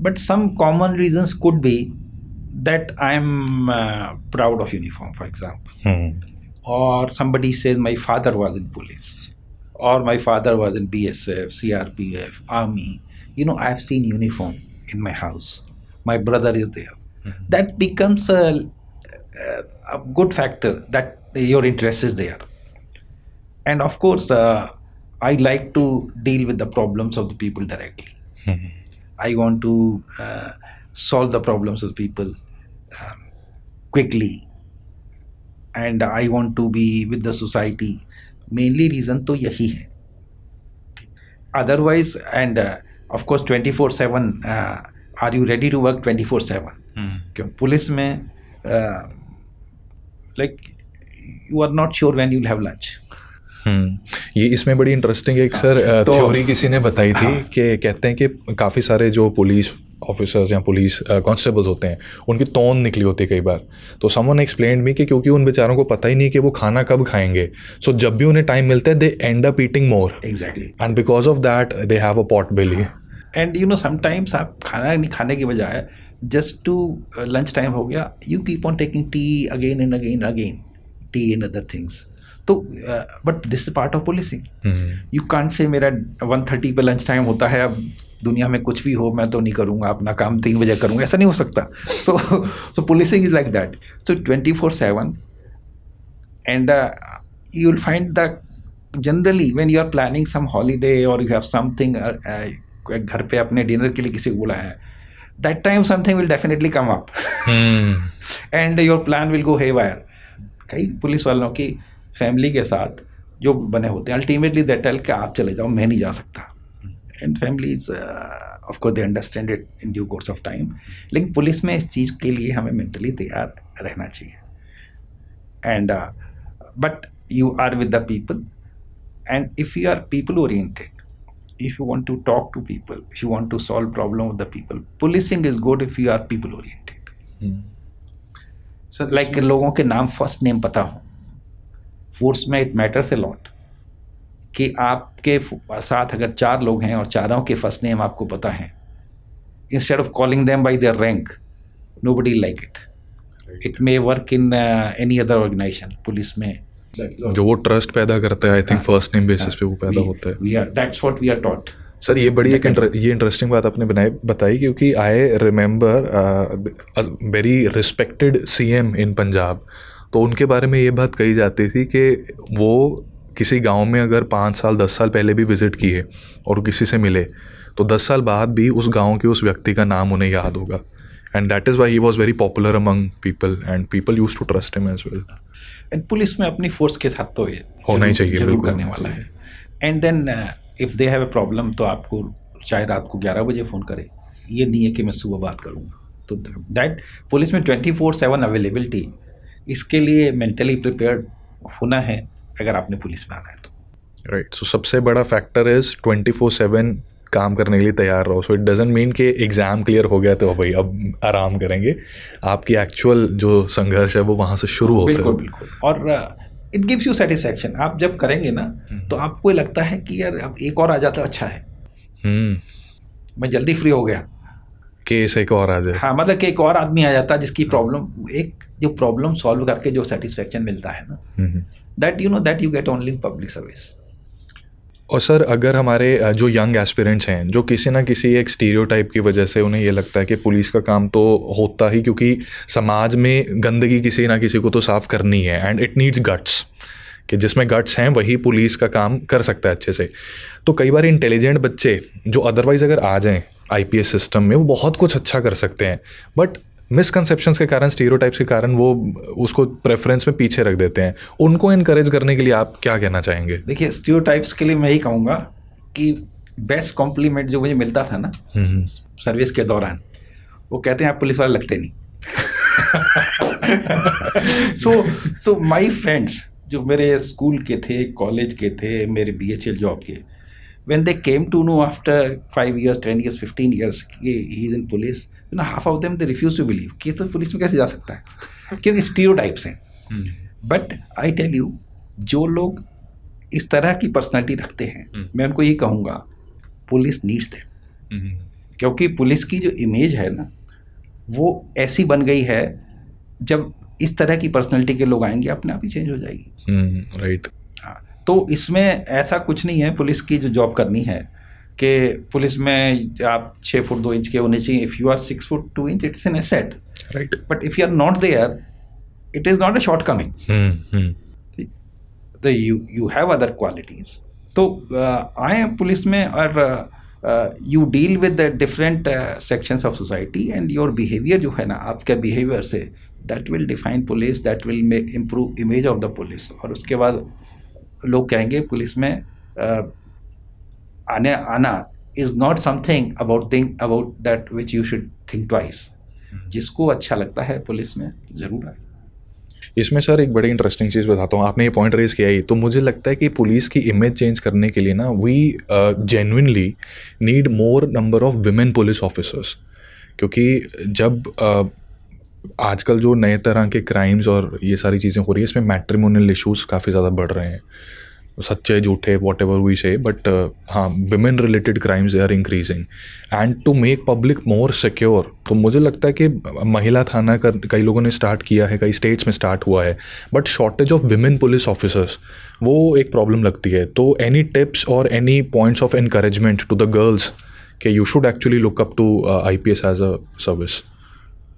[SPEAKER 3] but some common reasons could be that I'm proud of uniform, for example. Or somebody says my father was in police, or my father was in BSF, CRPF, army. You know, I've seen uniform in my house. My brother is there. That becomes a good factor that your interest is there. And of course, I like to deal with the problems of the people directly. I want to solve the problems of people quickly. And I want to be with the society. Mainly reason तो यही है. Otherwise, and of course 24/7, are you ready to work 24/7? क्यों police में like you are not sure when you'll have lunch.
[SPEAKER 2] ये इसमें बड़ी interesting एक sir theory किसी ने बताई थी कि कहते हैं कि काफ़ी सारे जो पुलिस ऑफिसर्स या पुलिस कांस्टेबल्स होते हैं उनकी तोन निकली होती है कई बार. तो समवन एक्सप्लेन्ड मी कि क्योंकि उन बेचारों को पता ही नहीं कि वो खाना कब खाएंगे, सो जब भी उन्हें टाइम मिलता है they end up eating more.
[SPEAKER 3] Exactly.
[SPEAKER 2] And because of that they have a pot belly.
[SPEAKER 3] And you know, sometimes आप खाना नहीं खाने की बजाय just to lunch time हो गया, you keep on taking tea again and again, tea and other things. तो but this is part of policing. You can't say मेरा 1:30 पे लंच टाइम होता है, अब दुनिया में कुछ भी हो मैं तो नहीं करूँगा, अपना काम 3 बजे करूँगा, ऐसा नहीं हो सकता. So policing is like that. So 24/7 and you will find the generally when you are planning some holiday or you have something, घर पे अपने डिनर के लिए किसी को बुलाया है, that time something will definitely come up and your plan will go haywire. कई पुलिस वालों की फैमिली के साथ जो बने होते हैं, अल्टीमेटली दे टेल कि आप चले जाओ, मैं नहीं जा सकता. And families of course they understand it in due course of time. लेकिन पुलिस में इस चीज़ के लिए हमें मेंटली तैयार रहना चाहिए. And but you are with the people, and if you are people oriented, if you want to talk to people, if you want to solve problem with the people, policing is good if you are people oriented. Like लोगों के नाम first name पता हो. Force में it matters a lot कि आपके साथ अगर 4 लोग हैं और चारों के फर्स्ट नेम आपको पता है, instead of calling them by their rank, nobody like it. It may work in any other organization. Police में
[SPEAKER 2] जो वो ट्रस्ट पैदा करता है, I think first name basis पे वो पैदा होता है.
[SPEAKER 3] That's what we are taught.
[SPEAKER 2] Sir ये बड़ी ये इंटरेस्टिंग बात आपने बताई क्योंकि I remember very respected CM in Punjab. तो उनके बारे में ये बात कही जाती थी कि वो किसी गांव में अगर 5 साल 10 साल पहले भी विज़िट किए और किसी से मिले तो 10 साल बाद भी उस गांव के उस व्यक्ति का नाम उन्हें याद होगा. And that is why he was very popular among people, and people used to trust him as well.
[SPEAKER 3] And police में अपनी फोर्स के साथ तो ये
[SPEAKER 2] होना ही
[SPEAKER 3] जरूर-
[SPEAKER 2] चाहिए,
[SPEAKER 3] जरूर
[SPEAKER 2] बिल्कुल।
[SPEAKER 3] करने वाला है। And then if they have a problem तो आपको चाहे रात को 11 बजे फ़ोन करे, ये नहीं है कि मैं सुबह बात करूँगा। तो दैट पुलिस में 24/7 अवेलेबिलिटी, इसके लिए मेंटली प्रिपेयर्ड होना है अगर आपने पुलिस में आना है तो।
[SPEAKER 2] राइट, सो सबसे बड़ा फैक्टर इज 24/7 काम करने के लिए तैयार रहो। सो इट डजेंट मीन कि एग्ज़ाम क्लियर हो गया तो भाई अब आराम करेंगे। आपकी एक्चुअल जो संघर्ष है वो वहाँ से शुरू होता है।
[SPEAKER 3] बिल्कुल बिल्कुल। और इट गिव्स यू सेटिस्फैक्शन। आप जब करेंगे ना तो आपको लगता है कि यार अब एक और आ जाता अच्छा है, मैं जल्दी फ्री हो गया।
[SPEAKER 2] केस एक और आ जाए।
[SPEAKER 3] हाँ, मतलब कि एक और आदमी आ जाता है जिसकी प्रॉब्लम, एक जो प्रॉब्लम सॉल्व करके जो सेटिस्फैक्शन मिलता है ना, that that you get only in public service.
[SPEAKER 2] और सर, अगर हमारे जो यंग एस्पिरेंट्स हैं जो किसी ना किसी एक स्टीरियोटाइप की वजह से उन्हें ये लगता है कि पुलिस का काम तो होता ही, क्योंकि समाज में गंदगी किसी ना किसी को तो साफ़ करनी है, एंड इट नीड्स गट्स, कि जिसमें गट्स हैं वही पुलिस का काम कर सकता है अच्छे से। तो कई बार इंटेलिजेंट बच्चे जो अदरवाइज़ अगर आ जाएं आईपीएस सिस्टम में, वो बहुत कुछ अच्छा कर सकते हैं, बट मिसकंसेप्शंस के कारण, स्टीरियोटाइप्स के कारण वो उसको प्रेफरेंस में पीछे रख देते हैं। उनको इनकरेज करने के लिए आप क्या कहना चाहेंगे?
[SPEAKER 3] देखिए, स्टीरियोटाइप्स के लिए मैं यही कहूँगा कि बेस्ट कॉम्प्लीमेंट जो मुझे मिलता था ना सर्विस के दौरान, वो कहते हैं आप पुलिस वाले लगते नहीं। सो माई फ्रेंड्स जो मेरे स्कूल के थे, कॉलेज के थे, मेरे BHL जॉब के, when they came to know after 5 years, 10 years, 15 years कि he is in police, you know, half of them they refuse to believe कि तो पुलिस में कैसे जा सकता है, क्योंकि स्टीरियोटाइप्स हैं। बट आई टेल यू, जो लोग इस तरह की पर्सनालिटी रखते हैं, मैं उनको ये कहूँगा पुलिस नीड्स देम, क्योंकि पुलिस की जो इमेज है ना वो ऐसी बन गई है, जब इस तरह की पर्सनालिटी के लोग आएंगे अपने आप ही चेंज हो जाएगी।
[SPEAKER 2] राइट।
[SPEAKER 3] तो इसमें ऐसा कुछ नहीं है, पुलिस की जो जॉब करनी है कि पुलिस में आप 6 फुट 2 इंच के होने चाहिए। If you are 6 foot 2 inch it's an asset,
[SPEAKER 2] right.
[SPEAKER 3] But if you are not there it is not a shortcoming. तो यू हैव अदर क्वालिटीज़। तो आए पुलिस में और you deal with the different sections of society, and your behaviour जो है ना, आपके behaviour से that will define police, that will make improve image of the police. और उसके बाद लोग कहेंगे पुलिस में आना is not something about that which you should think twice. जिसको अच्छा लगता है पुलिस में ज़रूर आए।
[SPEAKER 2] इसमें सर एक बड़ी इंटरेस्टिंग चीज़ बताता हूँ, आपने ये पॉइंट रेज किया ही, तो मुझे लगता है कि पुलिस की इमेज चेंज करने के लिए ना we genuinely need more number of women police officers, क्योंकि जब आजकल जो नए तरह के क्राइम्स और ये सारी चीज़ें हो रही है, इसमें मैट्रिमोनियल इशूज़ काफ़ी ज़्यादा बढ़ रहे हैं, सच्चे झूठे whatever we say, but हाँ, women related crimes are increasing, and to make public more secure, तो मुझे लगता है कि महिला थाना का कई लोगों ने स्टार्ट किया है, कई स्टेट्स में स्टार्ट हुआ है, but shortage of women police officers वो एक प्रॉब्लम लगती है। तो any tips or any points of encouragement to the girls कि you should actually look up to IPS as a service?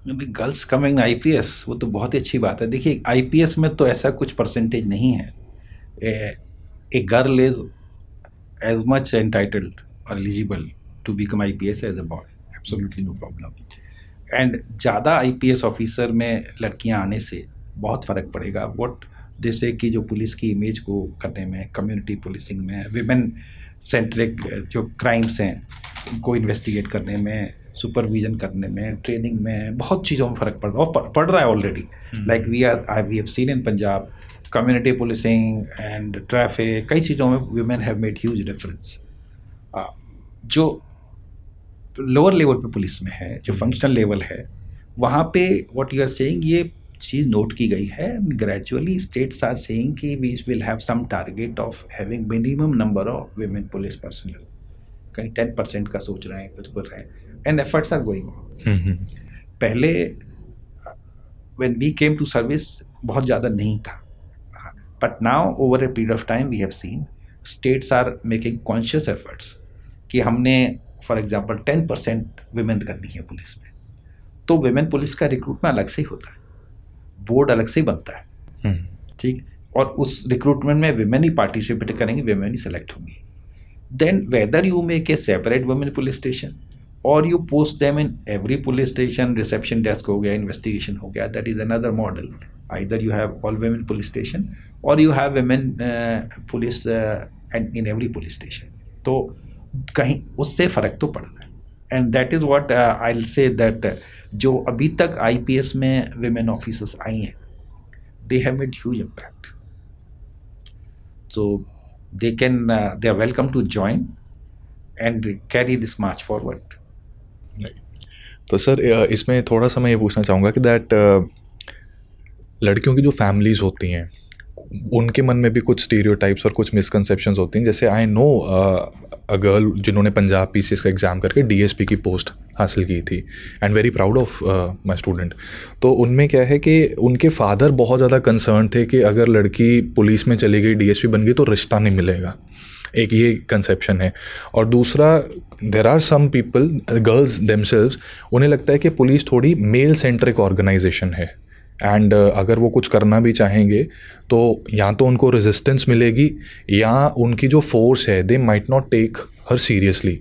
[SPEAKER 3] Girls coming IPS, वो तो बहुत ही अच्छी बात है। देखिए, IPS में तो ऐसा कुछ परसेंटेज नहीं है। A girl is as much entitled or eligible to become IPS as a boy, absolutely no problem. And ज़्यादा IPS ऑफिसर में लड़कियां आने से बहुत फ़र्क पड़ेगा। What जैसे कि जो पुलिस की इमेज को करने में, कम्युनिटी पुलिसिंग में, विमेन सेंट्रिक जो क्राइम्स हैं उनको इन्वेस्टिगेट करने में, सुपरविजन करने में, ट्रेनिंग में, बहुत चीज़ों में फ़र्क पड़ रहा है, और पड़ रहा है already. Like we have seen in Punjab community policing and traffic, कई चीज़ों में women have made huge difference. जो लोअर लेवल पे पुलिस में है, जो फंक्शनल लेवल है, वहाँ पे व्हाट यू आर सेइंग ये चीज़ नोट की गई है। ग्रेजुअली स्टेट्स आर सेइंग कि we will have some target of having minimum number of women police personnel, कहीं 10% का सोच रहे हैं, कुछ कर रहे हैं, and efforts are going on. पहले when we came to service बहुत ज़्यादा नहीं था, but now over a period of time we have seen states are making conscious efforts कि हमने फॉर एग्जांपल 10% विमेन करनी है पुलिस में। तो विमेन पुलिस का रिक्रूटमेंट अलग से ही होता है, बोर्ड अलग से ही बनता है, ठीक, और उस रिक्रूटमेंट में विमेन ही पार्टिसिपेट करेंगी, विमेन ही सेलेक्ट होंगी। Then whether you make a separate women police station or you post them in every police station, reception desk हो गया, इन्वेस्टिगेशन हो गया, that is another model. Either you have all women police station or you have women police in every police station. तो कहीं उससे फ़र्क तो पड़ रहा है. And that is what I will say that जो अभी तक IPS में women ऑफिसर्स आई हैं, they have made huge impact. So they are welcome to join and carry this march forward.
[SPEAKER 2] तो सर इसमें थोड़ा सा मैं ये पूछना चाहूँगा कि दैट लड़कियों की जो फैमिलीज़ होती हैं उनके मन में भी कुछ स्टीरियोटाइप्स और कुछ मिसकंसेप्शंस होती हैं. जैसे आई नो अ गर्ल जिन्होंने पंजाब PCS का एग्ज़ाम करके DSP की पोस्ट हासिल की थी and very proud of my student. तो उनमें क्या है कि उनके फादर बहुत ज़्यादा कंसर्न थे कि अगर लड़की पुलिस में चली गई, DSP बन गई तो रिश्ता नहीं मिलेगा. एक ये कंसेप्शन है. और दूसरा, there are some people, girls themselves, उन्हें लगता है कि पुलिस थोड़ी मेल सेंट्रिक ऑर्गेनाइजेशन है एंड अगर वो कुछ करना भी चाहेंगे तो या तो उनको रेजिस्टेंस मिलेगी या उनकी जो फोर्स है they might not take her seriously.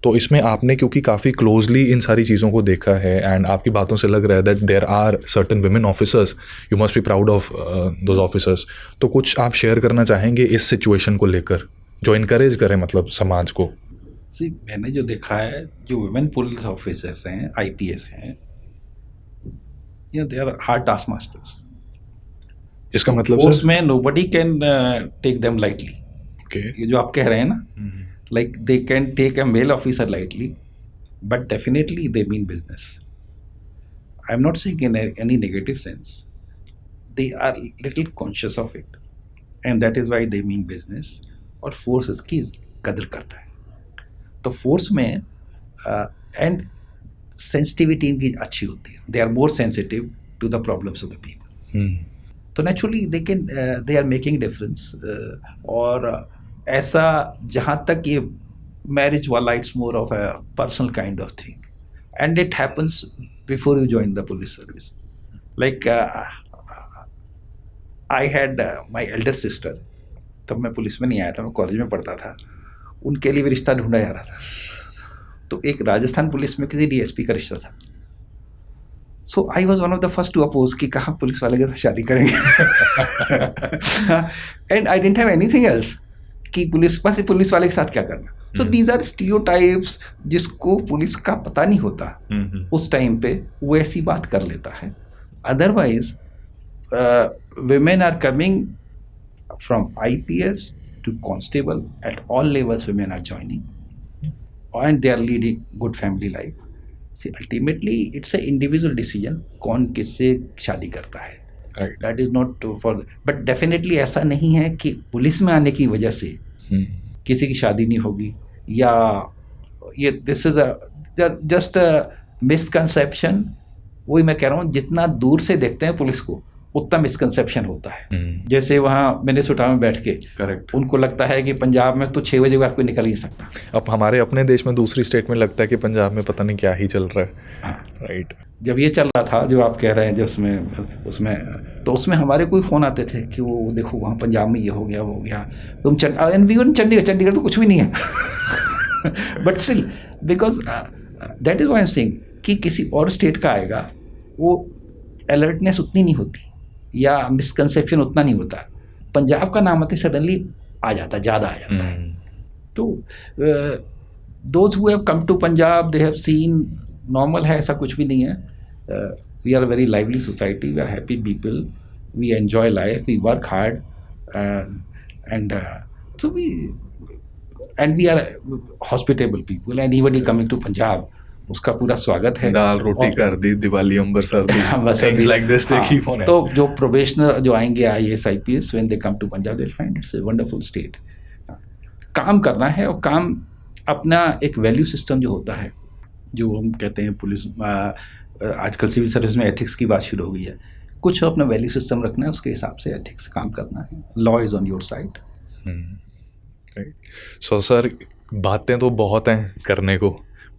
[SPEAKER 2] तो इसमें आपने क्योंकि काफ़ी क्लोजली इन सारी चीज़ों को देखा है एंड आपकी बातों से लग रहा है that there are certain women officers, you must be proud of those officers. तो कुछ आप शेयर करना चाहेंगे इस सिचुएशन को लेकर जो इनकरेज करें मतलब समाज को?
[SPEAKER 3] सी, मैंने जो देखा है, जो वुमेन पुलिस ऑफिसर्स हैं, IPS हैं, they are hard task masters.
[SPEAKER 2] इसका मतलब
[SPEAKER 3] फोर्स में nobody can take them lightly. ये जो आप कह रहे हैं ना, like they can take a male officer lightly, but definitely they mean business. I am not saying in any negative sense. They are little conscious of it and that is why they mean business. और force इसकी कदर करता है. तो force में and sensitivity इनकी अच्छी होती है. They are more sensitive to the problems of the people. तो naturally they are making difference. और ऐसा जहाँ तक ये मैरिज वाला, it's more of a personal kind of thing and it happens before you join the police service. Like I had my elder sister. तब मैं police में नहीं आया था, मैं कॉलेज में पढ़ता था. उनके लिए भी रिश्ता ढूंढा जा रहा था. तो एक राजस्थान पुलिस में किसी DSP का रिश्ता था. So I was one of the first to oppose कि कहाँ पुलिस वाले के साथ शादी करेंगे. And I didn't have anything else कि पुलिस वाले के साथ क्या करना. तो दीज आर स्टीरियोटाइप्स जिसको पुलिस का पता नहीं होता. उस टाइम पे वो ऐसी बात कर लेता है. Otherwise women are coming from IPS to constable. At all levels women are joining and they are leading good family life. See, ultimately it's a individual decision कौन किससे शादी करता है.
[SPEAKER 2] Right.
[SPEAKER 3] That is not for, but definitely ऐसा नहीं है कि police में आने की वजह से किसी की शादी नहीं होगी या ये this is just a misconception. वही मैं कह रहा हूँ, जितना दूर से देखते हैं पुलिस को उतना मिसकंसेप्शन होता है. जैसे वहाँ मिनेसोटा में बैठ के
[SPEAKER 2] करेक्ट
[SPEAKER 3] उनको लगता है कि पंजाब में तो 6 बजे बाद कोई निकल ही नहीं सकता.
[SPEAKER 2] अब हमारे अपने देश में दूसरी स्टेट में लगता है कि पंजाब में पता नहीं क्या ही चल रहा है. राइट.
[SPEAKER 3] जब ये चल रहा था जो आप कह रहे हैं, जो उसमें हमारे कोई फ़ोन आते थे कि वो देखो वहाँ पंजाब में ये हो गया वो हो गया. तुम चंडीगढ़ तो कुछ भी नहीं है. But still because that is why I am saying कि किसी और स्टेट का आएगा वो अलर्टनेस उतनी नहीं होती या मिसकंसेप्शन उतना नहीं होता. पंजाब का नाम आते सडनली आ जाता, ज़्यादा आ जाता है. तो those who have come to Punjab they have seen normal है, ऐसा कुछ भी नहीं है. We are very lively society, we are happy people, we enjoy life, we work hard and we are hospitable people. And anybody coming to Punjab उसका पूरा स्वागत है.
[SPEAKER 2] दाल रोटी कर दी, दिवाली अंबर सर्दी, things like this they keep on.
[SPEAKER 3] तो जो प्रोबेशनर जो आएंगे IAS IPS when they come to Punjab they will find it's a wonderful state. काम करना है और काम अपना एक वैल्यू सिस्टम जो होता है, जो हम कहते हैं पुलिस आजकल सिविल सर्विस में एथिक्स की बात शुरू हो गई है. कुछ अपना वैल्यू सिस्टम रखना है, उसके हिसाब से एथिक्स काम करना है. Law is on your side.
[SPEAKER 2] So sir बातें तो बहुत हैं करने को,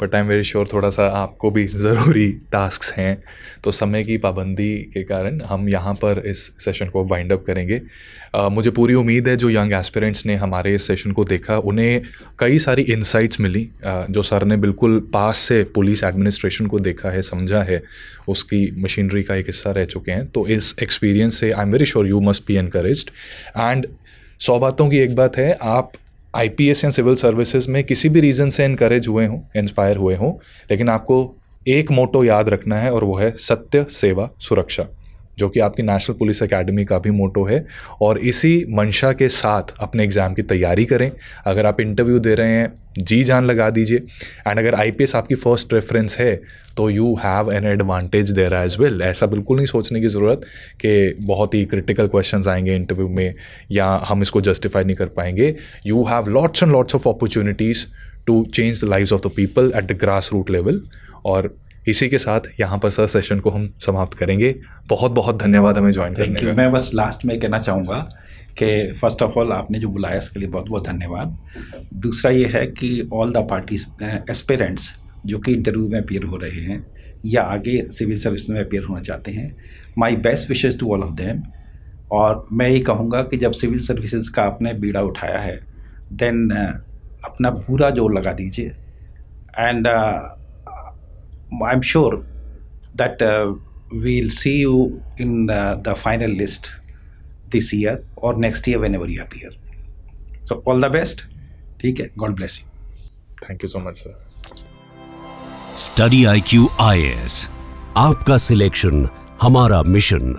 [SPEAKER 2] but I am very sure थोड़ा सा आपको भी ज़रूरी टास्क्स हैं, तो समय की पाबंदी के कारण हम यहाँ पर इस सेशन को वाइंड अप करेंगे। मुझे पूरी उम्मीद है जो यंग एस्पिरेंट्स ने हमारे इस सेशन को देखा उन्हें कई सारी इंसाइट्स मिली, जो सर ने बिल्कुल पास से पुलिस एडमिनिस्ट्रेशन को देखा है, समझा है, उसकी मशीनरी का एक हिस्सा रह चुके हैं। तो इस एक्सपीरियंस से आई am very sure you must B encouraged. And 100 बातों की एक बात है, आप आईपीएस या सिविल सर्विसेज में किसी भी रीज़न से इनकरेज हुए हों, इंस्पायर हुए हों, लेकिन आपको एक मोटो याद रखना है और वो है सत्य, सेवा, सुरक्षा, जो कि आपकी नेशनल पुलिस एकेडमी का भी मोटो है। और इसी मंशा के साथ अपने एग्ज़ाम की तैयारी करें। अगर आप इंटरव्यू दे रहे हैं, जी जान लगा दीजिए। एंड अगर आईपीएस आपकी फ़र्स्ट प्रेफरेंस है तो you have an advantage there as well. ऐसा बिल्कुल नहीं सोचने की ज़रूरत कि बहुत ही क्रिटिकल क्वेश्चंस आएंगे इंटरव्यू में या हम इसको जस्टिफाई नहीं कर पाएंगे। You have lots and lots of opportunities to change the lives of the people at the grass root level. और इसी के साथ यहाँ पर सर सेशन को हम समाप्त करेंगे। बहुत बहुत धन्यवाद हमें ज्वाइन करने का।
[SPEAKER 3] मैं बस लास्ट में कहना चाहूँगा कि फ़र्स्ट ऑफ ऑल आपने जो बुलाया इसके लिए बहुत बहुत धन्यवाद। दूसरा ये है कि ऑल द पार्टीज एस्पिरेंट्स जो कि इंटरव्यू में अपीयर हो रहे हैं या आगे सिविल सर्विस में अपीयर होना चाहते हैं, my best wishes to all of them. और मैं ये कहूँगा कि जब सिविल सर्विसेज का आपने बीड़ा उठाया है देन अपना पूरा जोर लगा दीजिए। And I am sure that we'll see you in the final list this year or next year whenever you appear. So all the best. ठीक है, God bless you.
[SPEAKER 2] Thank you so much sir.
[SPEAKER 1] Study IQ IAS, आपका selection हमारा mission.